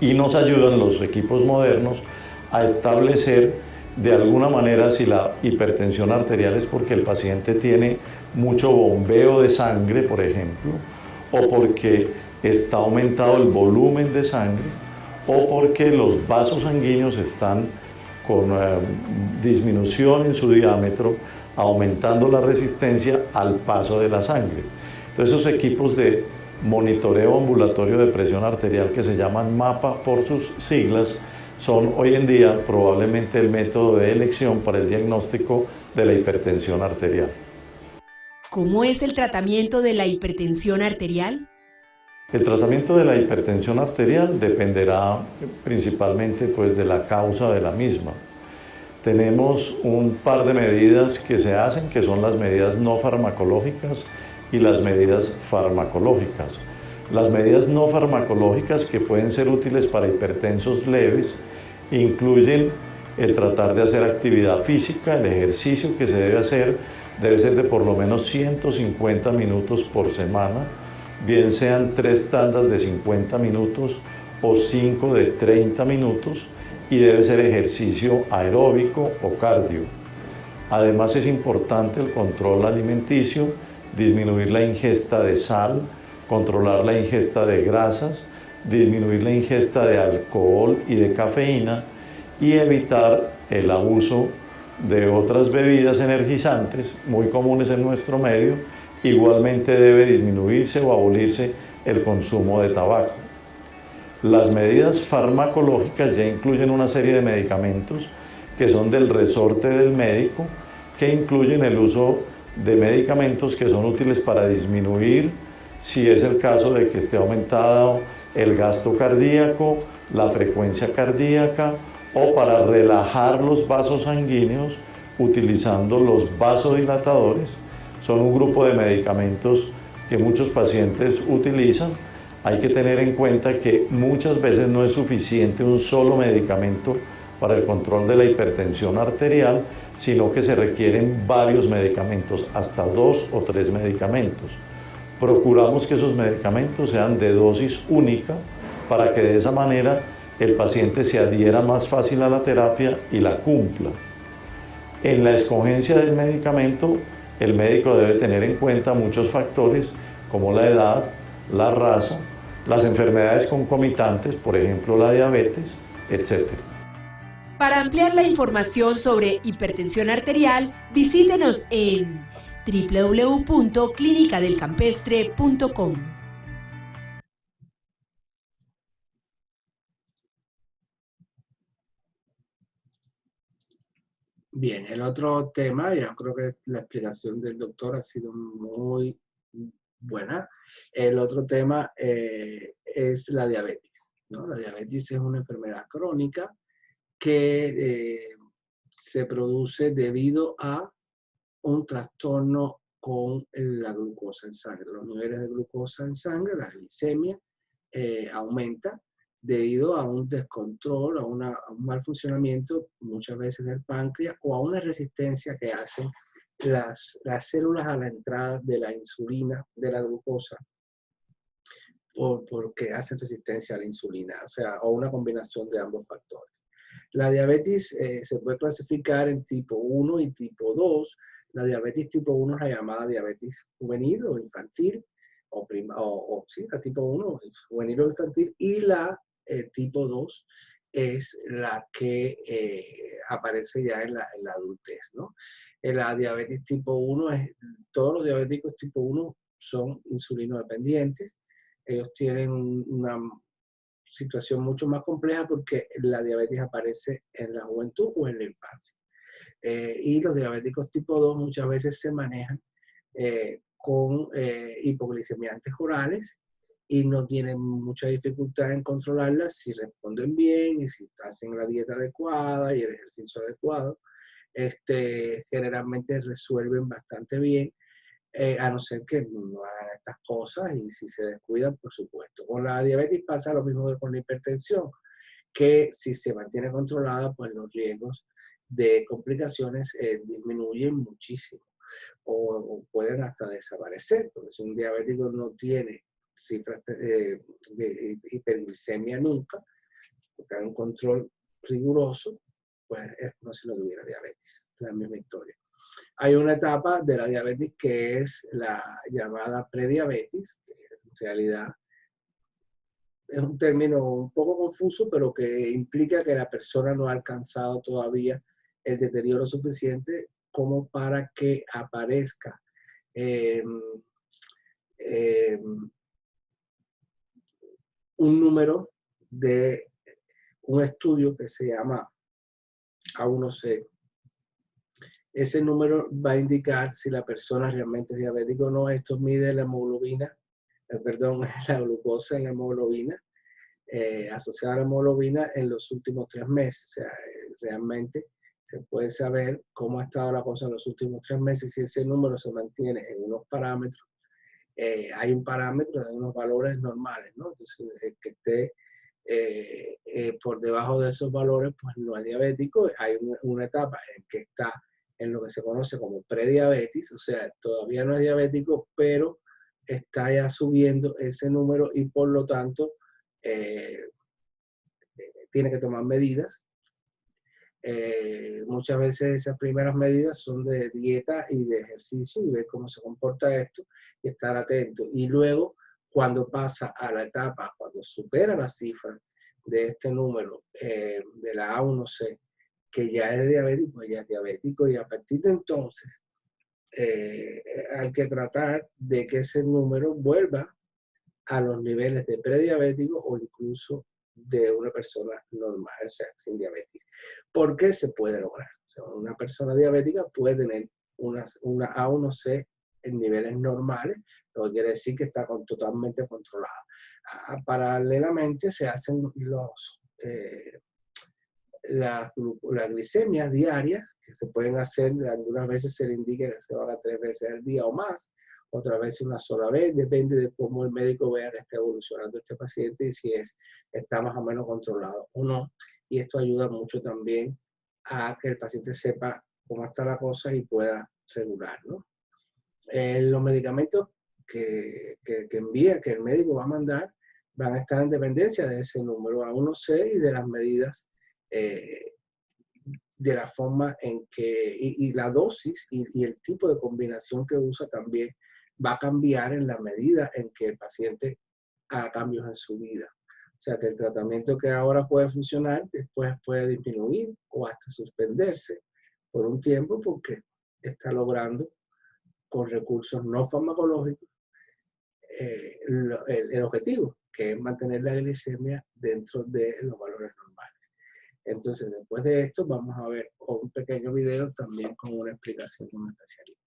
y nos ayudan los equipos modernos a establecer de alguna manera si la hipertensión arterial es porque el paciente tiene mucho bombeo de sangre, por ejemplo, o porque está aumentado el volumen de sangre, o porque los vasos sanguíneos están con disminución en su diámetro, aumentando la resistencia al paso de la sangre. Entonces, esos equipos de monitoreo ambulatorio de presión arterial, que se llaman MAPA por sus siglas, son hoy en día probablemente el método de elección para el diagnóstico de la hipertensión arterial. ¿Cómo es el tratamiento de la hipertensión arterial? El tratamiento de la hipertensión arterial dependerá principalmente de la causa de la misma. Tenemos un par de medidas que se hacen, que son las medidas no farmacológicas, y las medidas farmacológicas. Las medidas no farmacológicas que pueden ser útiles para hipertensos leves incluyen el tratar de hacer actividad física. El ejercicio que se debe ser de por lo menos 150 minutos por semana, bien sean 3 tandas de 50 minutos o 5 de 30 minutos, y debe ser ejercicio aeróbico o cardio. Además es importante el control alimenticio, disminuir la ingesta de sal, controlar la ingesta de grasas, disminuir la ingesta de alcohol y de cafeína y evitar el abuso de otras bebidas energizantes muy comunes en nuestro medio. Igualmente debe disminuirse o abolirse el consumo de tabaco. Las medidas farmacológicas ya incluyen una serie de medicamentos que son del resorte del médico, que incluyen el uso de medicamentos que son útiles para disminuir, si es el caso de que esté aumentado el gasto cardíaco, la frecuencia cardíaca, o para relajar los vasos sanguíneos utilizando los vasodilatadores. Son un grupo de medicamentos que muchos pacientes utilizan. Hay que tener en cuenta que muchas veces no es suficiente un solo medicamento para el control de la hipertensión arterial, sino que se requieren varios medicamentos, hasta 2 o 3 medicamentos. Procuramos que esos medicamentos sean de dosis única para que de esa manera el paciente se adhiera más fácil a la terapia y la cumpla. En la escogencia del medicamento, el médico debe tener en cuenta muchos factores como la edad, la raza, las enfermedades concomitantes, por ejemplo la diabetes, etc. Para ampliar la información sobre hipertensión arterial, visítenos en www.clinicadelcampestre.com. Bien, el otro tema, yo creo que la explicación del doctor ha sido muy buena. El otro tema es la diabetes, ¿no? La diabetes es una enfermedad crónica que se produce debido a un trastorno con la glucosa en sangre. Los niveles de glucosa en sangre, la glicemia, aumenta debido a un descontrol, a un mal funcionamiento muchas veces del páncreas o a una resistencia que hacen las células a la entrada de la insulina, de la glucosa, porque hacen resistencia a la insulina, o sea, o una combinación de ambos factores. La diabetes se puede clasificar en tipo 1 y tipo 2. La diabetes tipo 1 es la llamada diabetes juvenil o infantil, sí, la tipo 1 es juvenil o infantil, y la tipo 2 es la que aparece ya en la adultez, ¿no? La diabetes tipo 1 todos los diabéticos tipo 1 son insulinodependientes. Ellos tienen una situación mucho más compleja porque la diabetes aparece en la juventud o en la infancia. Y los diabéticos tipo 2 muchas veces se manejan con hipoglicemiantes orales y no tienen mucha dificultad en controlarlas si responden bien y si hacen la dieta adecuada y el ejercicio adecuado. Generalmente resuelven bastante bien, a no ser que no hagan estas cosas, y si se descuidan, por supuesto. Con la diabetes pasa lo mismo que con la hipertensión, que si se mantiene controlada, pues los riesgos de complicaciones disminuyen muchísimo o pueden hasta desaparecer, porque si un diabético no tiene cifras de hiperglicemia nunca, porque hay un control riguroso, pues es como si no tuviera diabetes, la misma historia. Hay una etapa de la diabetes que es la llamada prediabetes, que en realidad es un término un poco confuso, pero que implica que la persona no ha alcanzado todavía el deterioro suficiente como para que aparezca un número de un estudio que se llama A1C. Ese número va a indicar si la persona realmente es diabética o no. Esto mide la hemoglobina, la glucosa en la hemoglobina, asociada a la hemoglobina en los últimos 3 meses. O sea, realmente se puede saber cómo ha estado la cosa en los últimos 3 meses. Si ese número se mantiene en unos parámetros hay un parámetro de unos valores normales, ¿no? Entonces, el que esté por debajo de esos valores, pues no es diabético. Hay una etapa en que está en lo que se conoce como prediabetes, o sea, todavía no es diabético, pero está ya subiendo ese número y por lo tanto tiene que tomar medidas. Muchas veces esas primeras medidas son de dieta y de ejercicio y ver cómo se comporta esto y estar atento. Y luego, cuando pasa a la etapa, cuando supera la cifra de este número de la A1C, que ya es diabético, pues ya es diabético, y a partir de entonces hay que tratar de que ese número vuelva a los niveles de prediabético o incluso de una persona normal, o sea, sin diabetes. ¿Por qué se puede lograr? O sea, una persona diabética puede tener una A1C en niveles normales, lo que quiere decir que está totalmente controlada. Paralelamente se hacen las glicemias diarias que se pueden hacer, algunas veces se le indica que se haga 3 veces al día o más, otra vez una sola vez, depende de cómo el médico vea que está evolucionando este paciente y si está más o menos controlado o no. Y esto ayuda mucho también a que el paciente sepa cómo está la cosa y pueda regular, ¿no? Los medicamentos que el médico va a mandar van a estar en dependencia de ese número A1C y de las medidas, de la forma en que, y la dosis y el tipo de combinación que usa también va a cambiar en la medida en que el paciente haga cambios en su vida. O sea que el tratamiento que ahora puede funcionar, después puede disminuir o hasta suspenderse por un tiempo porque está logrando con recursos no farmacológicos el objetivo, que es mantener la glicemia dentro de los valores normales. Entonces, después de esto, vamos a ver un pequeño video también con una explicación de un especialista.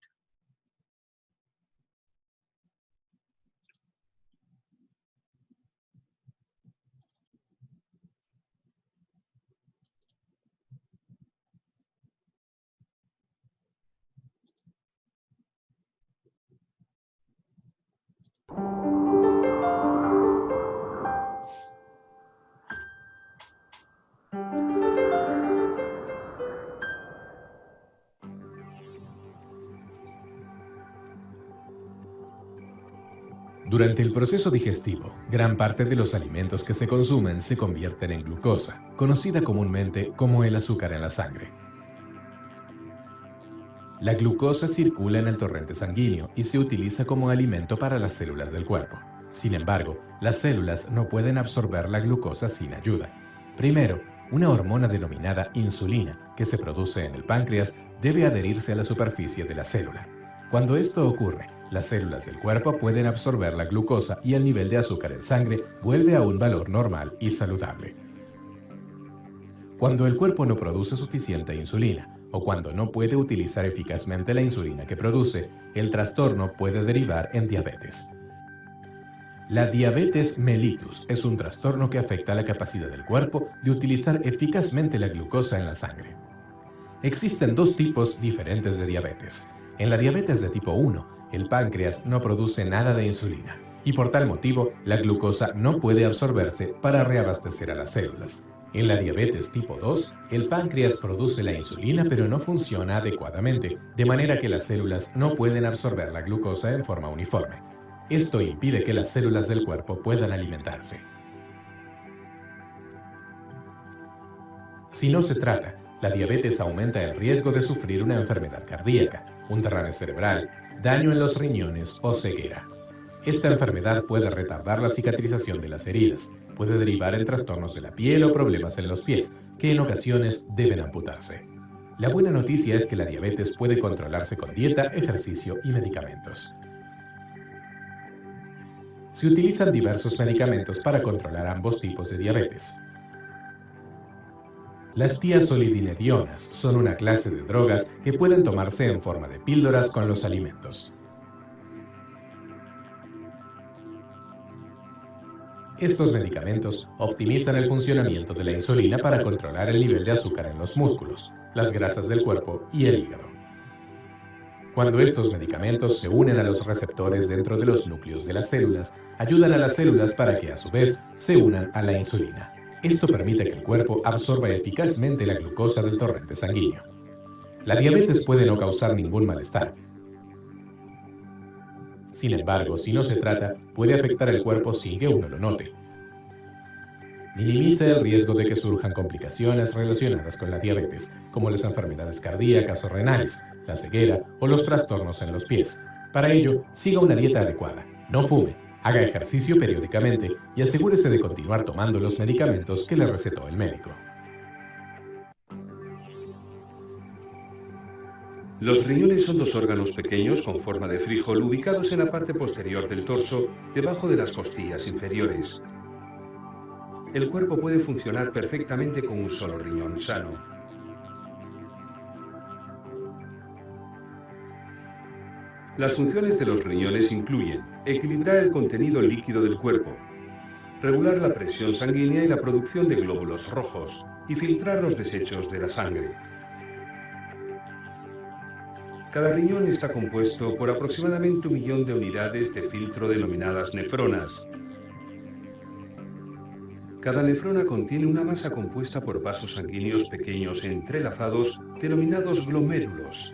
Durante el proceso digestivo, gran parte de los alimentos que se consumen se convierten en glucosa, conocida comúnmente como el azúcar en la sangre. La glucosa circula en el torrente sanguíneo y se utiliza como alimento para las células del cuerpo. Sin embargo, las células no pueden absorber la glucosa sin ayuda. Primero, una hormona denominada insulina, que se produce en el páncreas, debe adherirse a la superficie de la célula. Cuando esto ocurre, las células del cuerpo pueden absorber la glucosa y el nivel de azúcar en sangre vuelve a un valor normal y saludable. Cuando el cuerpo no produce suficiente insulina o cuando no puede utilizar eficazmente la insulina que produce, el trastorno puede derivar en diabetes. La diabetes mellitus es un trastorno que afecta la capacidad del cuerpo de utilizar eficazmente la glucosa en la sangre. Existen dos tipos diferentes de diabetes. En la diabetes de tipo 1, el páncreas no produce nada de insulina y por tal motivo la glucosa no puede absorberse para reabastecer a las células. En la diabetes tipo 2, el páncreas produce la insulina pero no funciona adecuadamente, de manera que las células no pueden absorber la glucosa en forma uniforme. Esto impide que las células del cuerpo puedan alimentarse. Si no se trata, la diabetes aumenta el riesgo de sufrir una enfermedad cardíaca, un derrame cerebral, daño en los riñones o ceguera. Esta enfermedad puede retardar la cicatrización de las heridas, puede derivar en trastornos de la piel o problemas en los pies, que en ocasiones deben amputarse. La buena noticia es que la diabetes puede controlarse con dieta, ejercicio y medicamentos. Se utilizan diversos medicamentos para controlar ambos tipos de diabetes. Las tiazolidinedionas son una clase de drogas que pueden tomarse en forma de píldoras con los alimentos. Estos medicamentos optimizan el funcionamiento de la insulina para controlar el nivel de azúcar en los músculos, las grasas del cuerpo y el hígado. Cuando estos medicamentos se unen a los receptores dentro de los núcleos de las células, ayudan a las células para que a su vez se unan a la insulina. Esto permite que el cuerpo absorba eficazmente la glucosa del torrente sanguíneo. La diabetes puede no causar ningún malestar. Sin embargo, si no se trata, puede afectar el cuerpo sin que uno lo note. Minimiza el riesgo de que surjan complicaciones relacionadas con la diabetes, como las enfermedades cardíacas o renales, la ceguera o los trastornos en los pies. Para ello, siga una dieta adecuada, no fume, haga ejercicio periódicamente y asegúrese de continuar tomando los medicamentos que le recetó el médico. Los riñones son dos órganos pequeños con forma de frijol ubicados en la parte posterior del torso, debajo de las costillas inferiores. El cuerpo puede funcionar perfectamente con un solo riñón sano. Las funciones de los riñones incluyen equilibrar el contenido líquido del cuerpo, regular la presión sanguínea y la producción de glóbulos rojos, y filtrar los desechos de la sangre. Cada riñón está compuesto por aproximadamente 1 millón de unidades de filtro denominadas nefronas. Cada nefrona contiene una masa compuesta por vasos sanguíneos pequeños e entrelazados denominados glomérulos.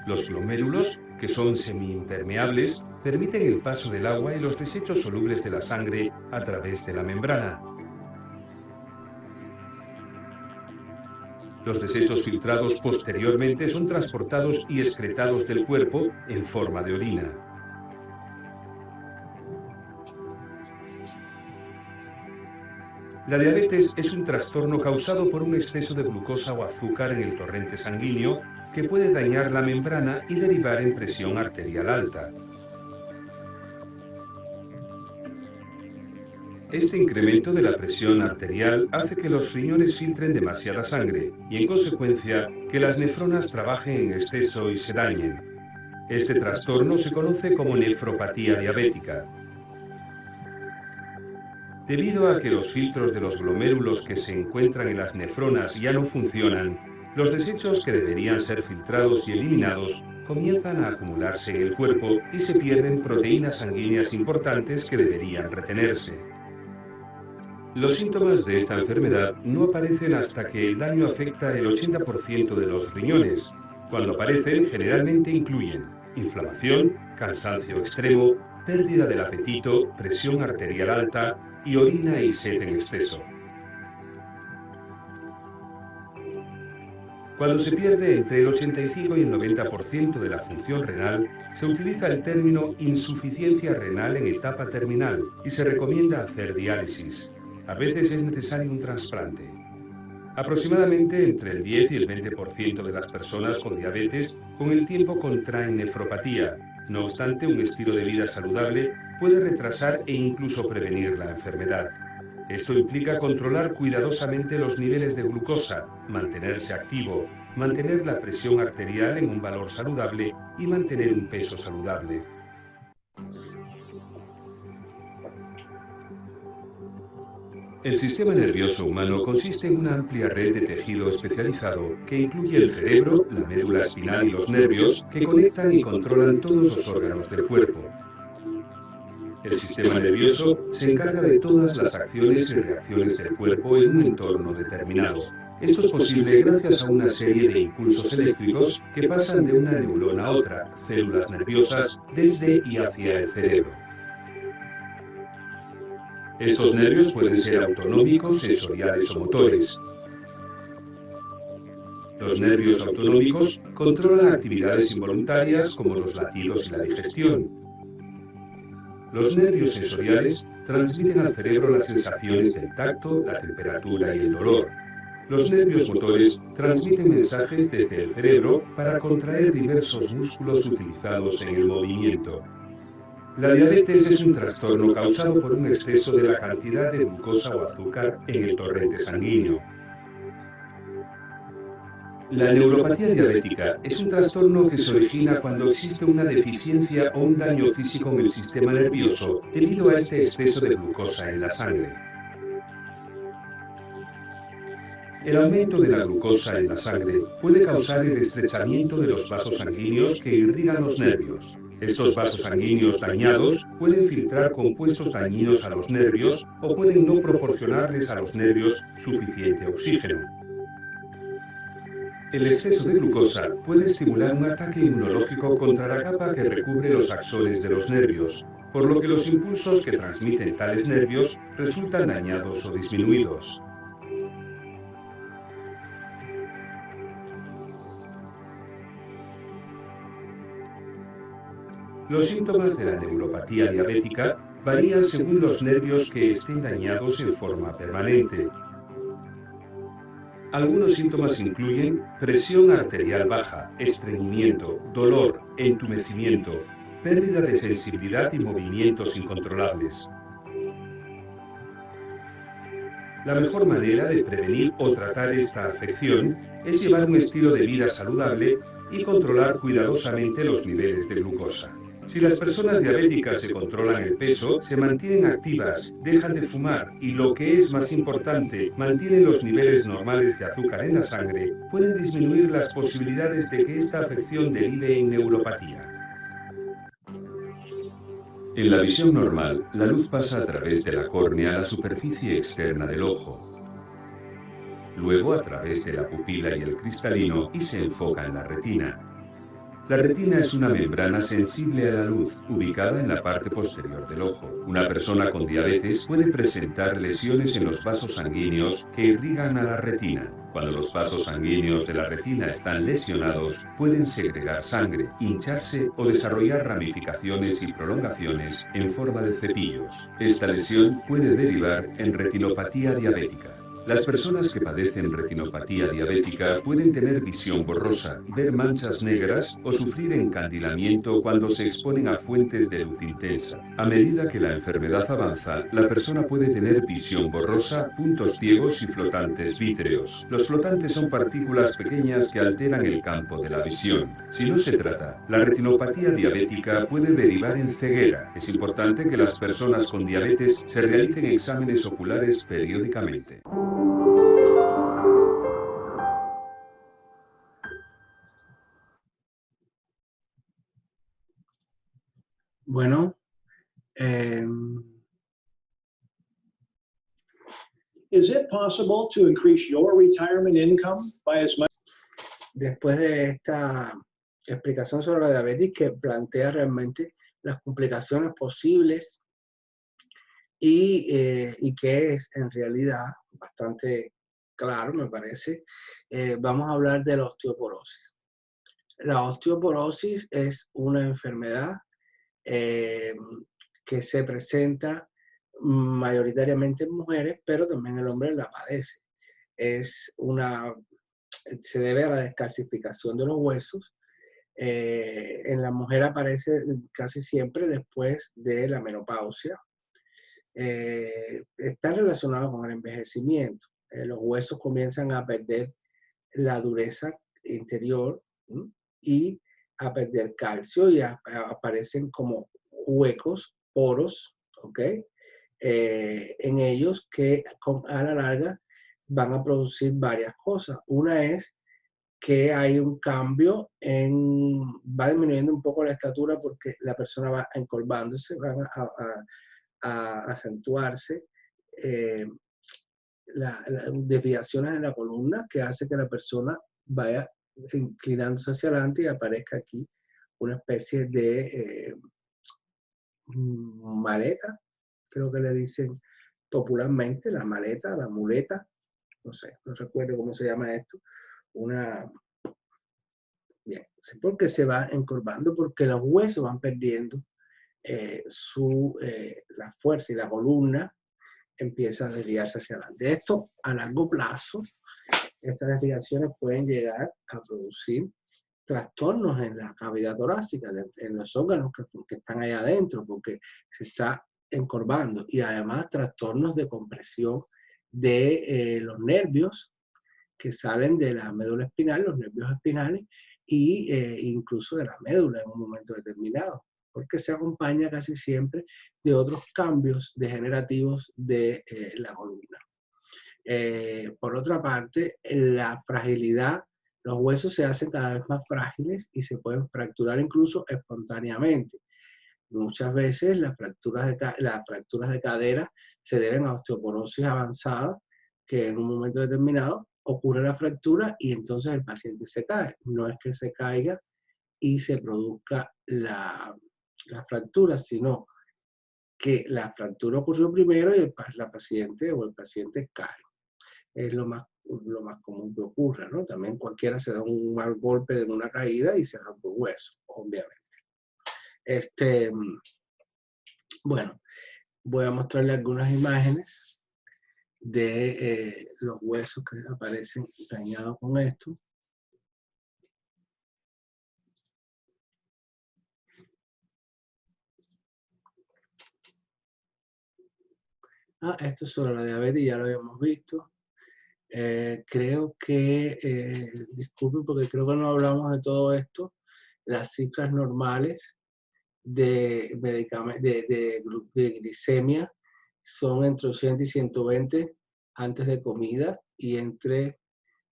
Los glomérulos, que son semiimpermeables, permiten el paso del agua y los desechos solubles de la sangre a través de la membrana. Los desechos filtrados posteriormente son transportados y excretados del cuerpo en forma de orina. La diabetes es un trastorno causado por un exceso de glucosa o azúcar en el torrente sanguíneo que puede dañar la membrana y derivar en presión arterial alta. Este incremento de la presión arterial hace que los riñones filtren demasiada sangre y, en consecuencia, que las nefronas trabajen en exceso y se dañen. Este trastorno se conoce como nefropatía diabética. Debido a que los filtros de los glomérulos que se encuentran en las nefronas ya no funcionan, los desechos que deberían ser filtrados y eliminados comienzan a acumularse en el cuerpo y se pierden proteínas sanguíneas importantes que deberían retenerse. Los síntomas de esta enfermedad no aparecen hasta que el daño afecta el 80% de los riñones. Cuando aparecen, generalmente incluyen inflamación, cansancio extremo, pérdida del apetito, presión arterial alta y orina y sed en exceso. Cuando se pierde entre el 85 y el 90% de la función renal, se utiliza el término insuficiencia renal en etapa terminal y se recomienda hacer diálisis. A veces es necesario un trasplante. Aproximadamente entre el 10 y el 20% de las personas con diabetes con el tiempo contraen nefropatía. No obstante, un estilo de vida saludable puede retrasar e incluso prevenir la enfermedad. Esto implica controlar cuidadosamente los niveles de glucosa, mantenerse activo, mantener la presión arterial en un valor saludable y mantener un peso saludable. El sistema nervioso humano consiste en una amplia red de tejido especializado que incluye el cerebro, la médula espinal y los nervios que conectan y controlan todos los órganos del cuerpo. El sistema nervioso se encarga de todas las acciones y reacciones del cuerpo en un entorno determinado. Esto es posible gracias a una serie de impulsos eléctricos que pasan de una neurona a otra, células nerviosas, desde y hacia el cerebro. Estos nervios pueden ser autonómicos, sensoriales o motores. Los nervios autonómicos controlan actividades involuntarias como los latidos y la digestión. Los nervios sensoriales transmiten al cerebro las sensaciones del tacto, la temperatura y el dolor. Los nervios motores transmiten mensajes desde el cerebro para contraer diversos músculos utilizados en el movimiento. La diabetes es un trastorno causado por un exceso de la cantidad de glucosa o azúcar en el torrente sanguíneo. La neuropatía diabética es un trastorno que se origina cuando existe una deficiencia o un daño físico en el sistema nervioso debido a este exceso de glucosa en la sangre. El aumento de la glucosa en la sangre puede causar el estrechamiento de los vasos sanguíneos que irrigan los nervios. Estos vasos sanguíneos dañados pueden filtrar compuestos dañinos a los nervios o pueden no proporcionarles a los nervios suficiente oxígeno. El exceso de glucosa puede estimular un ataque inmunológico contra la capa que recubre los axones de los nervios, por lo que los impulsos que transmiten tales nervios resultan dañados o disminuidos. Los síntomas de la neuropatía diabética varían según los nervios que estén dañados en forma permanente. Algunos síntomas incluyen presión arterial baja, estreñimiento, dolor, entumecimiento, pérdida de sensibilidad y movimientos incontrolables. La mejor manera de prevenir o tratar esta afección es llevar un estilo de vida saludable y controlar cuidadosamente los niveles de glucosa. Si las personas diabéticas se controlan el peso, se mantienen activas, dejan de fumar y, lo que es más importante, mantienen los niveles normales de azúcar en la sangre, pueden disminuir las posibilidades de que esta afección derive en neuropatía. En la visión normal, la luz pasa a través de la córnea a la superficie externa del ojo, luego a través de la pupila y el cristalino y se enfoca en la retina. La retina es una membrana sensible a la luz, ubicada en la parte posterior del ojo. Una persona con diabetes puede presentar lesiones en los vasos sanguíneos que irrigan a la retina. Cuando los vasos sanguíneos de la retina están lesionados, pueden segregar sangre, hincharse o desarrollar ramificaciones y prolongaciones en forma de cepillos. Esta lesión puede derivar en retinopatía diabética. Las personas que padecen retinopatía diabética pueden tener visión borrosa, ver manchas negras o sufrir encandilamiento cuando se exponen a fuentes de luz intensa. A medida que la enfermedad avanza, la persona puede tener visión borrosa, puntos ciegos y flotantes vítreos. Los flotantes son partículas pequeñas que alteran el campo de la visión. Si no se trata, la retinopatía diabética puede derivar en ceguera. Es importante que las personas con diabetes se realicen exámenes oculares periódicamente. Bueno, Is it possible to increase your retirement income by as much? después de esta explicación sobre la diabetes que plantea realmente las complicaciones posibles y que es en realidad bastante claro, me parece, vamos a hablar de la osteoporosis. La osteoporosis es una enfermedad que se presenta mayoritariamente en mujeres, pero también el hombre la padece. Se debe a la descalcificación de los huesos. En la mujer aparece casi siempre después de la menopausia. Está relacionado con el envejecimiento. Los huesos comienzan a perder la dureza interior y a perder calcio y aparecen como huecos, poros, ¿ok? En ellos que a la larga van a producir varias cosas. Una es que hay un cambio va disminuyendo un poco la estatura porque la persona va encorvándose, van a acentuarse las desviaciones en la columna que hace que la persona vaya inclinándose hacia adelante y aparezca aquí una especie de maleta, creo que le dicen popularmente, la maleta, la muleta, no sé, no recuerdo cómo se llama esto, bien, porque se va encorvando, porque los huesos van perdiendo la fuerza y la columna empieza a desviarse hacia adelante. Esto a largo plazo, estas desviaciones pueden llegar a producir trastornos en la cavidad torácica, en los órganos que están ahí adentro, porque se está encorvando, y además trastornos de compresión de los nervios que salen de la médula espinal, los nervios espinales, incluso de la médula en un momento determinado, porque se acompaña casi siempre de otros cambios degenerativos de la columna. Por otra parte, la fragilidad, los huesos se hacen cada vez más frágiles y se pueden fracturar incluso espontáneamente. Muchas veces las fracturas de cadera se deben a osteoporosis avanzada, que en un momento determinado ocurre la fractura y entonces el paciente se cae. No es que se caiga y se produzca la fractura, sino que la fractura ocurrió primero y la paciente o el paciente cae. Es lo más común que ocurra, ¿no? También cualquiera se da un mal golpe de una caída y se rompe un hueso, obviamente. Bueno, voy a mostrarle algunas imágenes de los huesos que aparecen dañados con esto. Esto es sobre la diabetes, ya lo habíamos visto. Creo que, disculpen porque creo que no hablamos de todo esto, las cifras normales de glicemia son entre 80 y 120 antes de comida y entre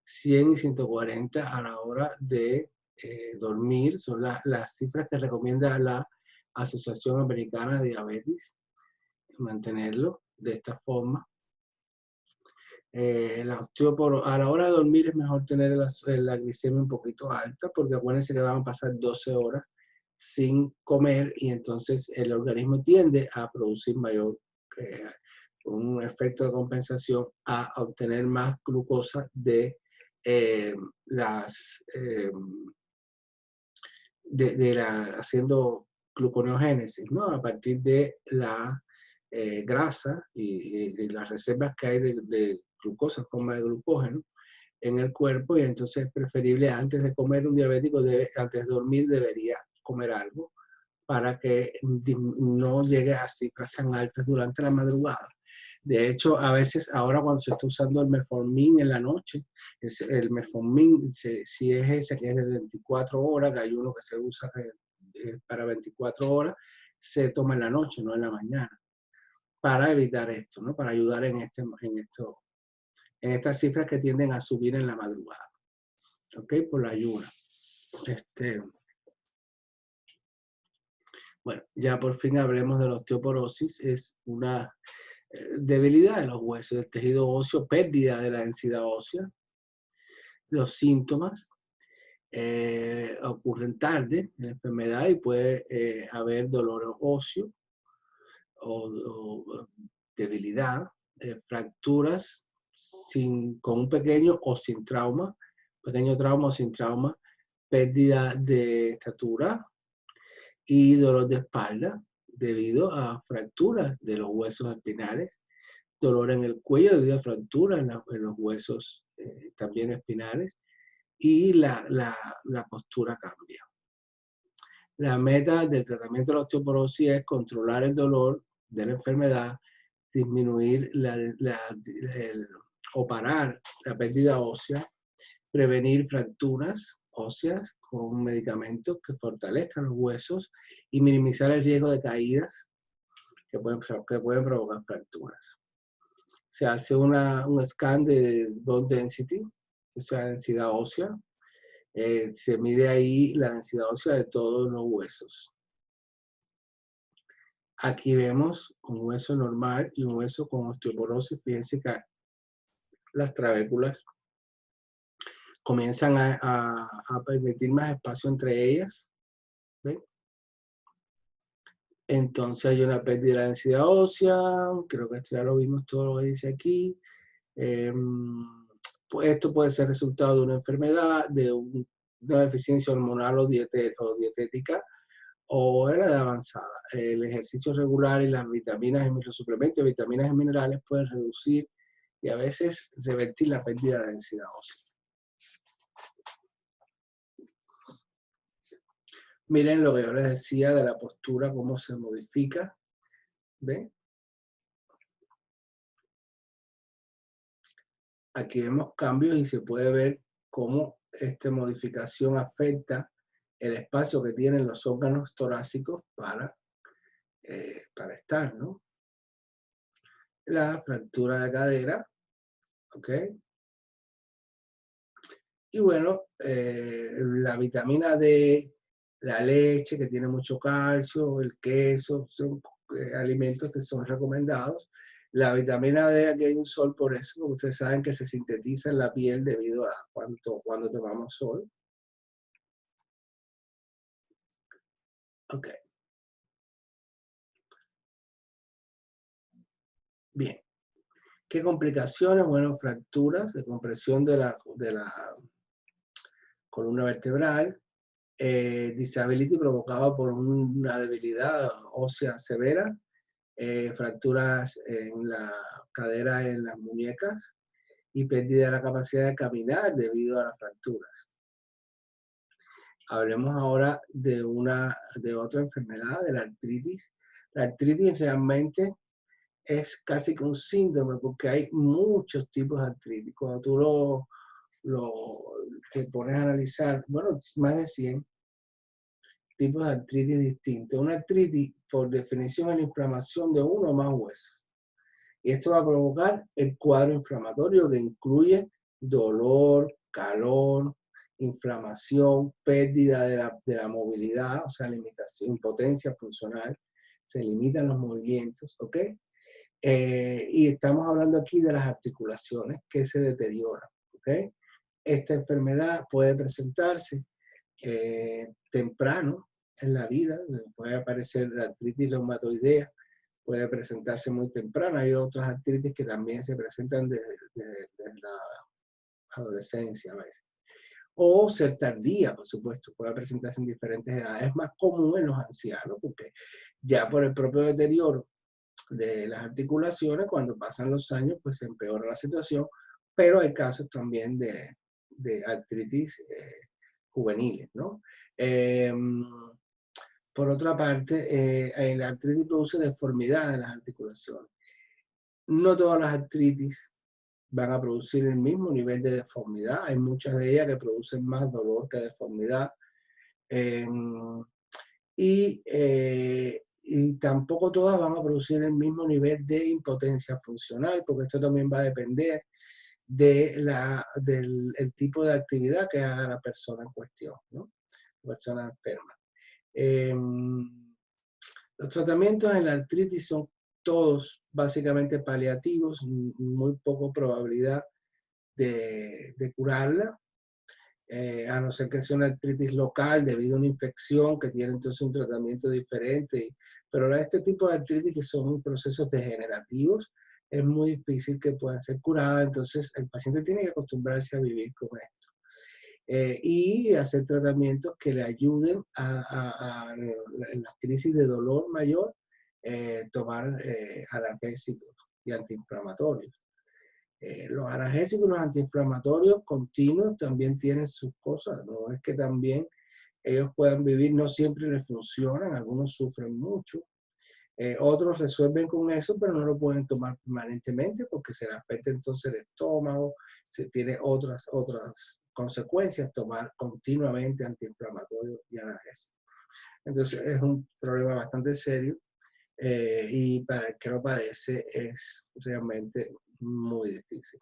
100 y 140 a la hora de dormir. Son las cifras que recomienda la Asociación Americana de Diabetes, mantenerlo de esta forma. A la hora de dormir es mejor tener la glicemia un poquito alta, porque acuérdense que van a pasar 12 horas sin comer y entonces el organismo tiende a producir un efecto de compensación a obtener más glucosa de haciendo gluconeogénesis, ¿no? A partir de la grasa y las reservas que hay de glucosa en forma de glucógeno en el cuerpo, y entonces es preferible antes de comer, un diabético antes de dormir debería comer algo para que no llegue a cifras tan altas durante la madrugada. De hecho, a veces ahora cuando se está usando el metformin en la noche, el metformin, si es ese que es de 24 horas, que hay uno que se usa para 24 horas, se toma en la noche, no en la mañana, para evitar esto, ¿no? Para ayudar en estas cifras que tienden a subir en la madrugada, ¿ok? Por la ayuda. Bueno, ya por fin hablemos de la osteoporosis. Es una debilidad de los huesos, del tejido óseo, pérdida de la densidad ósea. Los síntomas ocurren tarde en la enfermedad y puede haber dolor óseo o debilidad, fracturas con un pequeño o sin trauma, pequeño trauma o sin trauma, pérdida de estatura y dolor de espalda debido a fracturas de los huesos espinales, dolor en el cuello debido a fracturas en los huesos también espinales, y la postura cambia. La meta del tratamiento de la osteoporosis es controlar el dolor de la enfermedad, disminuir o parar la pérdida ósea, prevenir fracturas óseas con medicamentos que fortalezcan los huesos y minimizar el riesgo de caídas que pueden provocar fracturas. Se hace un scan de bone density, o sea, densidad ósea. Se mide ahí la densidad ósea de todos los huesos. Aquí vemos un hueso normal y un hueso con osteoporosis. Fíjense que las trabéculas comienzan a permitir más espacio entre ellas. ¿Ven? Entonces hay una pérdida de la densidad ósea. Creo que esto ya lo vimos todo lo que dice aquí. Pues esto puede ser resultado de una enfermedad, de una deficiencia hormonal o dietética, o en la edad avanzada. El ejercicio regular y las vitaminas y los suplementos de vitaminas y minerales pueden reducir y a veces revertir la pérdida de densidad ósea. Miren lo que yo les decía de la postura, cómo se modifica. ¿Ven? Aquí vemos cambios y se puede ver cómo esta modificación afecta el espacio que tienen los órganos torácicos para estar, ¿no? La fractura de cadera ¿ok? Y bueno, la vitamina D, la leche que tiene mucho calcio, el queso, son alimentos que son recomendados. La vitamina D, aquí hay un sol por eso, porque ustedes saben que se sintetiza en la piel debido a cuando tomamos sol. Ok. Bien. ¿Qué complicaciones? Bueno, fracturas de compresión de la columna vertebral, disability provocada por una debilidad ósea severa, fracturas en la cadera, en las muñecas y pérdida de la capacidad de caminar debido a las fracturas. Hablemos ahora de otra enfermedad, de la artritis. La artritis realmente es casi que un síndrome porque hay muchos tipos de artritis. Cuando tú te pones a analizar, bueno, más de 100 tipos de artritis distintos. Una artritis, por definición, es la inflamación de uno o más huesos. Y esto va a provocar el cuadro inflamatorio que incluye dolor, calor, inflamación, pérdida de la movilidad, o sea, limitación, impotencia funcional, se limitan los movimientos, ¿ok? Y estamos hablando aquí de las articulaciones que se deterioran, ¿ok? Esta enfermedad puede presentarse temprano en la vida, puede aparecer la artritis reumatoidea, puede presentarse muy temprano. Hay otras artritis que también se presentan desde la adolescencia a veces. O ser tardía, por supuesto, puede presentarse en diferentes edades. Es más común en los ancianos porque ya por el propio deterioro de las articulaciones, cuando pasan los años, pues se empeora la situación, pero hay casos también de artritis juveniles, ¿no? Por otra parte, la artritis produce deformidad en las articulaciones. No todas las artritis van a producir el mismo nivel de deformidad. Hay muchas de ellas que producen más dolor que deformidad. Y tampoco todas van a producir el mismo nivel de impotencia funcional, porque esto también va a depender del tipo de actividad que haga la persona en cuestión, ¿no? La persona enferma. Los tratamientos en la artritis son todos básicamente paliativos, muy poca probabilidad de curarla, a no ser que sea una artritis local debido a una infección que tiene entonces un tratamiento diferente. Pero este tipo de artritis que son procesos degenerativos, es muy difícil que puedan ser curadas, entonces el paciente tiene que acostumbrarse a vivir con esto. Y hacer tratamientos que le ayuden en las crisis de dolor mayor, tomar analgésicos y antiinflamatorios. Los analgésicos y los antiinflamatorios continuos también tienen sus cosas, no es que también ellos puedan vivir, no siempre les funcionan, algunos sufren mucho, otros resuelven con eso, pero no lo pueden tomar permanentemente porque se les afecta entonces el estómago, se tiene otras consecuencias tomar continuamente antiinflamatorios y analgésicos. Entonces es un problema bastante serio y para el que lo padece es realmente muy difícil.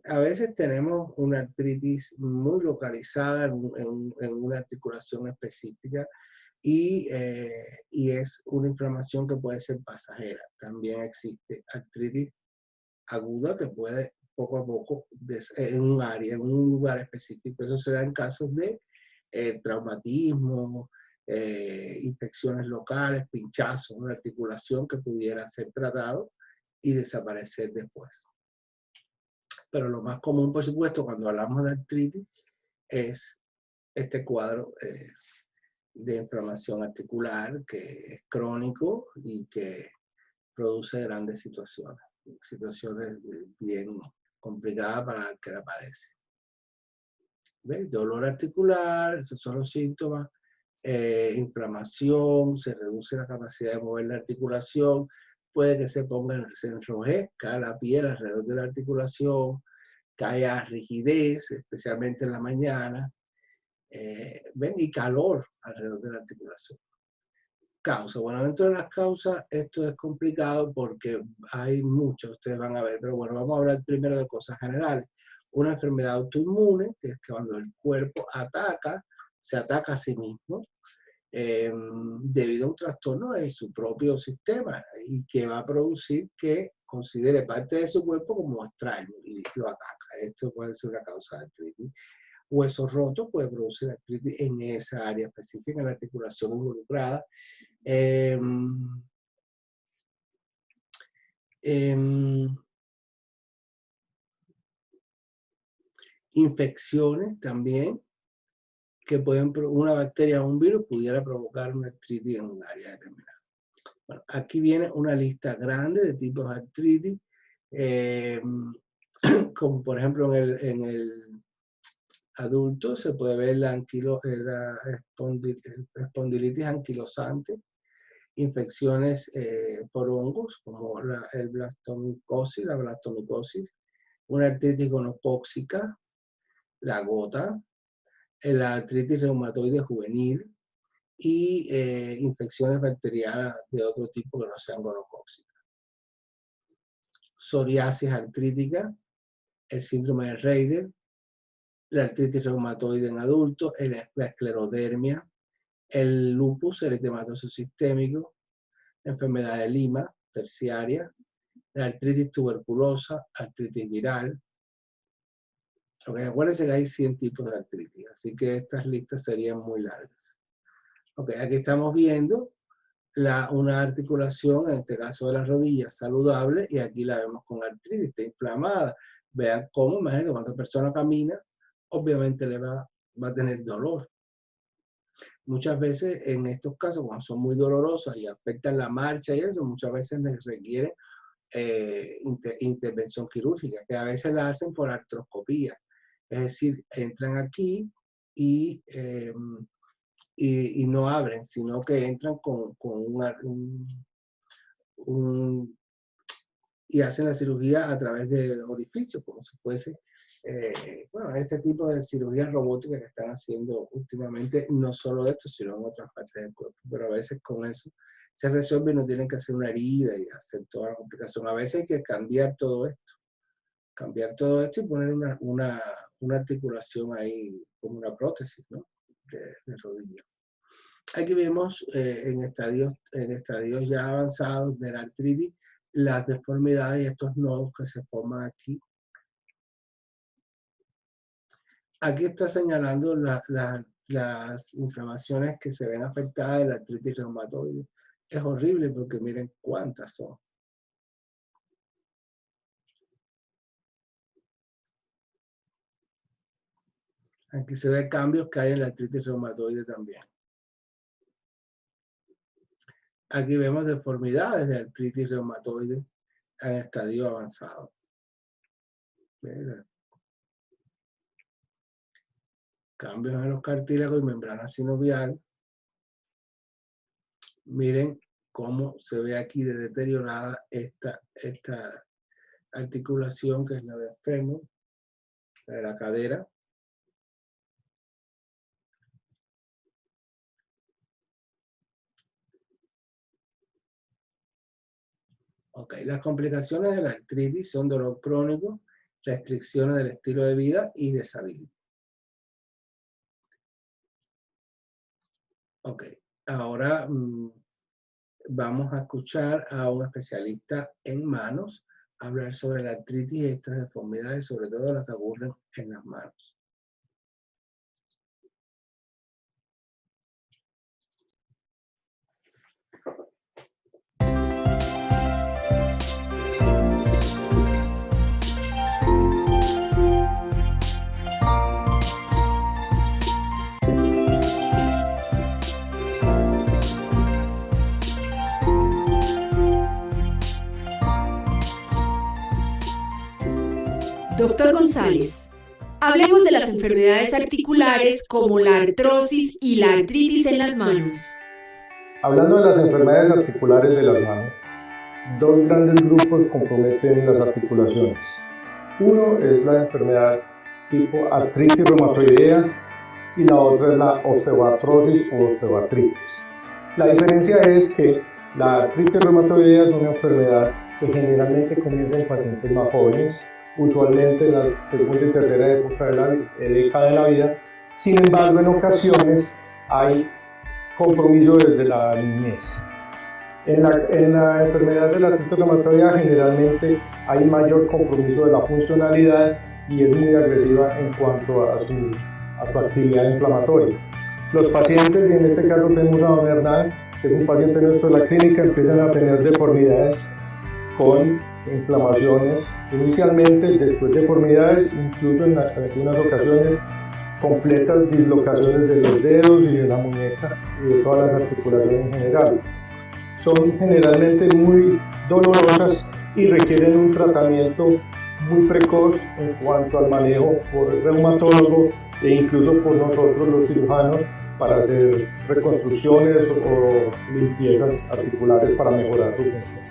A veces tenemos una artritis muy localizada en una articulación específica y es una inflamación que puede ser pasajera. También existe artritis aguda que puede poco a poco en un área, en un lugar específico. Eso se da en casos de traumatismo, infecciones locales, pinchazos, una articulación que pudiera ser tratado y desaparecer después. Pero lo más común, por supuesto, cuando hablamos de artritis, es este cuadro de inflamación articular que es crónico y que produce grandes situaciones bien complicadas para el que la padece. ¿Ves? Dolor articular, esos son los síntomas. Inflamación, se reduce la capacidad de mover la articulación, puede que se enrojezca la piel alrededor de la articulación, que haya rigidez, especialmente en la mañana, ¿ven? Y calor alrededor de la articulación. causas. Bueno, dentro de las causas esto es complicado porque hay muchas, ustedes van a ver, pero bueno, vamos a hablar primero de cosas generales. Una enfermedad autoinmune, que es cuando el cuerpo se ataca a sí mismo debido a un trastorno en su propio sistema y que va a producir que considere parte de su cuerpo como extraño y lo ataca. Esto puede ser una causa de artritis. Huesos rotos puede producir artritis en esa área específica, en la articulación involucrada. Infecciones también, que una bacteria o un virus pudiera provocar una artritis en un área determinada. Bueno, aquí viene una lista grande de tipos de artritis, como por ejemplo en el adulto se puede ver la espondilitis anquilosante, infecciones por hongos como la blastomicosis, una artritis gonocócica, la gota, la artritis reumatoide juvenil y infecciones bacterianas de otro tipo que no sean gonocócicas. Psoriasis artrítica, el síndrome de Raynaud, la artritis reumatoide en adultos, la esclerodermia, el lupus eritematoso sistémico, la enfermedad de Lima terciaria, la artritis tuberculosa, artritis viral. Okay, acuérdense que hay 100 tipos de artritis, así que estas listas serían muy largas. Okay, aquí estamos viendo una articulación, en este caso de la rodilla, saludable, y aquí la vemos con artritis, está inflamada. Vean cómo, imagínense, cuando la persona camina, obviamente le va a tener dolor. Muchas veces en estos casos, cuando son muy dolorosas y afectan la marcha y eso, muchas veces les requiere intervención quirúrgica, que a veces la hacen por artroscopía. Es decir, entran aquí y no abren, sino que entran y hacen la cirugía a través del orificio, como si fuese, bueno, este tipo de cirugías robóticas que están haciendo últimamente, no solo esto, sino en otras partes del cuerpo, pero a veces con eso se resuelve y no tienen que hacer una herida y hacer toda la complicación. A veces hay que cambiar todo esto y poner una articulación ahí como una prótesis, ¿no? de rodilla. Aquí vemos en estadios ya avanzados de la artritis las deformidades y estos nodos que se forman aquí. Aquí está señalando las inflamaciones que se ven afectadas de la artritis reumatoide. Es horrible porque miren cuántas son. Aquí se ve cambios que hay en la artritis reumatoide también. Aquí vemos deformidades de artritis reumatoide en estadio avanzado. Mira. Cambios en los cartílagos y membrana sinovial. Miren cómo se ve aquí de deteriorada esta articulación que es la del fémur, la de la cadera. Okay. Las complicaciones de la artritis son dolor crónico, restricciones del estilo de vida y deshabilitación. Ok, ahora vamos a escuchar a un especialista en manos hablar sobre la artritis y estas deformidades, sobre todo las que ocurren en las manos. Doctor González, hablemos de las enfermedades articulares como la artrosis y la artritis en las manos. Hablando de las enfermedades articulares de las manos, dos grandes grupos comprometen las articulaciones. Uno es la enfermedad tipo artritis reumatoidea y la otra es la osteoartrosis o osteoartritis. La diferencia es que la artritis reumatoidea es una enfermedad que generalmente comienza en pacientes más jóvenes, usualmente en la segunda y tercera década de la vida. Sin embargo, en ocasiones hay compromiso desde la niñez. En la enfermedad de la artritis reumatoidea generalmente hay mayor compromiso de la funcionalidad y es muy agresiva en cuanto a su actividad inflamatoria. Los pacientes, y en este caso tenemos a don Hernán, que es un paciente nuestro de la clínica, empiezan a tener deformidades con inflamaciones inicialmente, después deformidades, incluso en algunas ocasiones completas dislocaciones de los dedos y de la muñeca y de todas las articulaciones en general. Son generalmente muy dolorosas y requieren un tratamiento muy precoz en cuanto al manejo por el reumatólogo e incluso por nosotros los cirujanos para hacer reconstrucciones o limpiezas articulares para mejorar su función.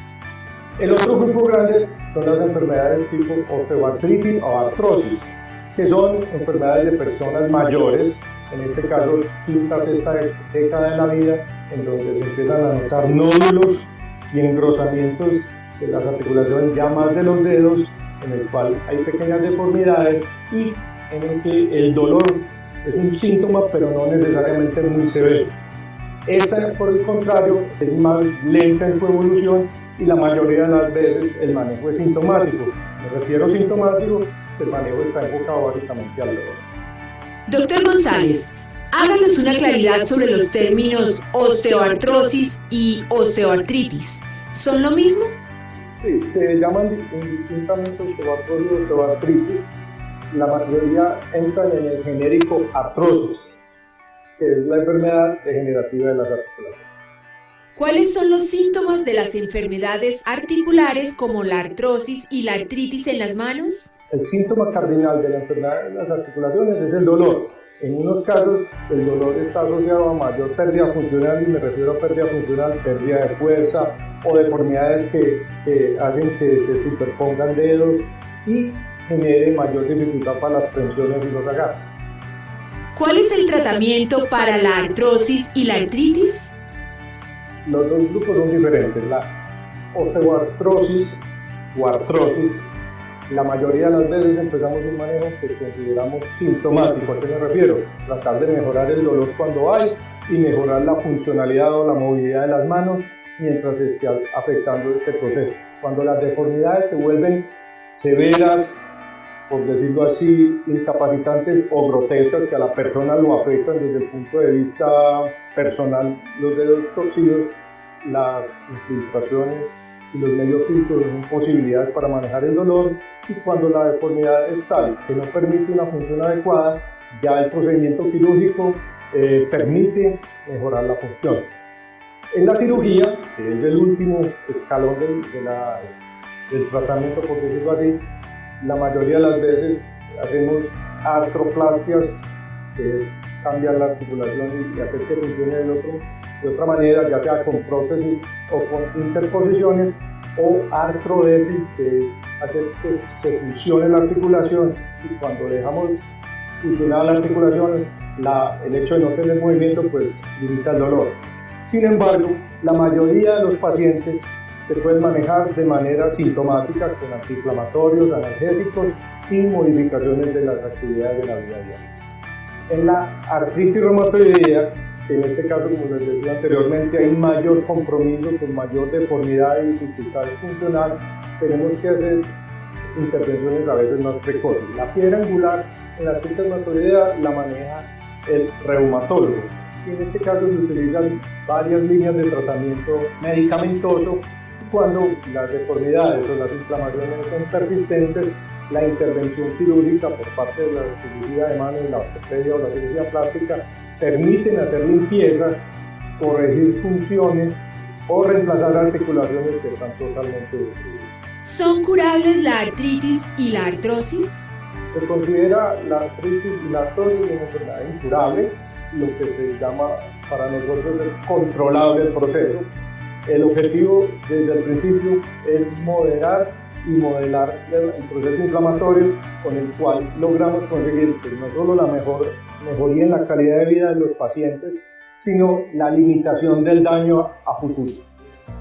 El otro grupo grande son las enfermedades tipo osteoartritis o artrosis, que son enfermedades de personas mayores, en este caso quinta, sexta década de la vida, en donde se empiezan a notar nódulos y engrosamientos de las articulaciones ya más de los dedos, en el cual hay pequeñas deformidades y en el que el dolor es un síntoma, pero no necesariamente muy severo. Esta, por el contrario, es más lenta en su evolución y la mayoría de las veces el manejo es sintomático. Me refiero a sintomático, el manejo está enfocado básicamente al dolor. Doctor González, háganos una claridad sobre los términos osteoartrosis y osteoartritis. ¿Son lo mismo? Sí, se llaman indistintamente osteoartrosis y osteoartritis. La mayoría entran en el genérico artrosis, que es la enfermedad degenerativa de las articulaciones. ¿Cuáles son los síntomas de las enfermedades articulares como la artrosis y la artritis en las manos? El síntoma cardinal de la enfermedad de las articulaciones es el dolor. En unos casos el dolor está asociado a mayor pérdida funcional, y me refiero a pérdida funcional, pérdida de fuerza o deformidades que hacen que se superpongan dedos y genere mayor dificultad para las tensiones y los agarres. ¿Cuál es el tratamiento para la artrosis y la artritis? Los dos grupos son diferentes. La osteoartrosis o artrosis, la mayoría de las veces empezamos un manejo que consideramos sintomático. ¿A qué me refiero? Tratar de mejorar el dolor cuando hay y mejorar la funcionalidad o la movilidad de las manos mientras esté afectando este proceso. Cuando las deformidades se vuelven severas, por decirlo así, incapacitantes o grotescas, que a la persona lo afectan desde el punto de vista personal, los dedos torcidos, las infiltraciones y los medios filtros son posibilidades para manejar el dolor, y cuando la deformidad es tal que no permite una función adecuada, ya el procedimiento quirúrgico permite mejorar la función. En la cirugía, que es el último escalón del tratamiento, por decirlo así, la mayoría de las veces hacemos artroplastias, que es cambiar la articulación y hacer que funcione de otra manera, ya sea con prótesis o con interposiciones, o artrodesis, que es hacer que se fusione la articulación, y cuando dejamos fusionar la articulación, el hecho de no tener movimiento pues limita el dolor. Sin embargo, la mayoría de los pacientes se pueden manejar de manera sintomática con antiinflamatorios, analgésicos y modificaciones de las actividades de la vida diaria. En la artritis reumatoidea, en este caso, como les decía anteriormente, hay mayor compromiso con mayor deformidad y dificultad funcional. Tenemos que hacer intervenciones a veces más precoces. La piedra angular en la artritis reumatoidea la maneja el reumatólogo. Y en este caso se utilizan varias líneas de tratamiento medicamentoso. Cuando las deformidades o las inflamaciones son persistentes, la intervención quirúrgica por parte de la cirugía de mano, la ortopedia o la cirugía plástica permiten hacer limpiezas, corregir funciones o reemplazar articulaciones que están totalmente destruidas. ¿Son curables la artritis y la artrosis? Se considera la artritis y la artrosis una enfermedad incurable, lo que se llama para nosotros el controlable el proceso. El objetivo desde el principio es moderar y modelar el proceso inflamatorio, con el cual logramos conseguir no solo la mejoría en la calidad de vida de los pacientes, sino la limitación del daño a futuro.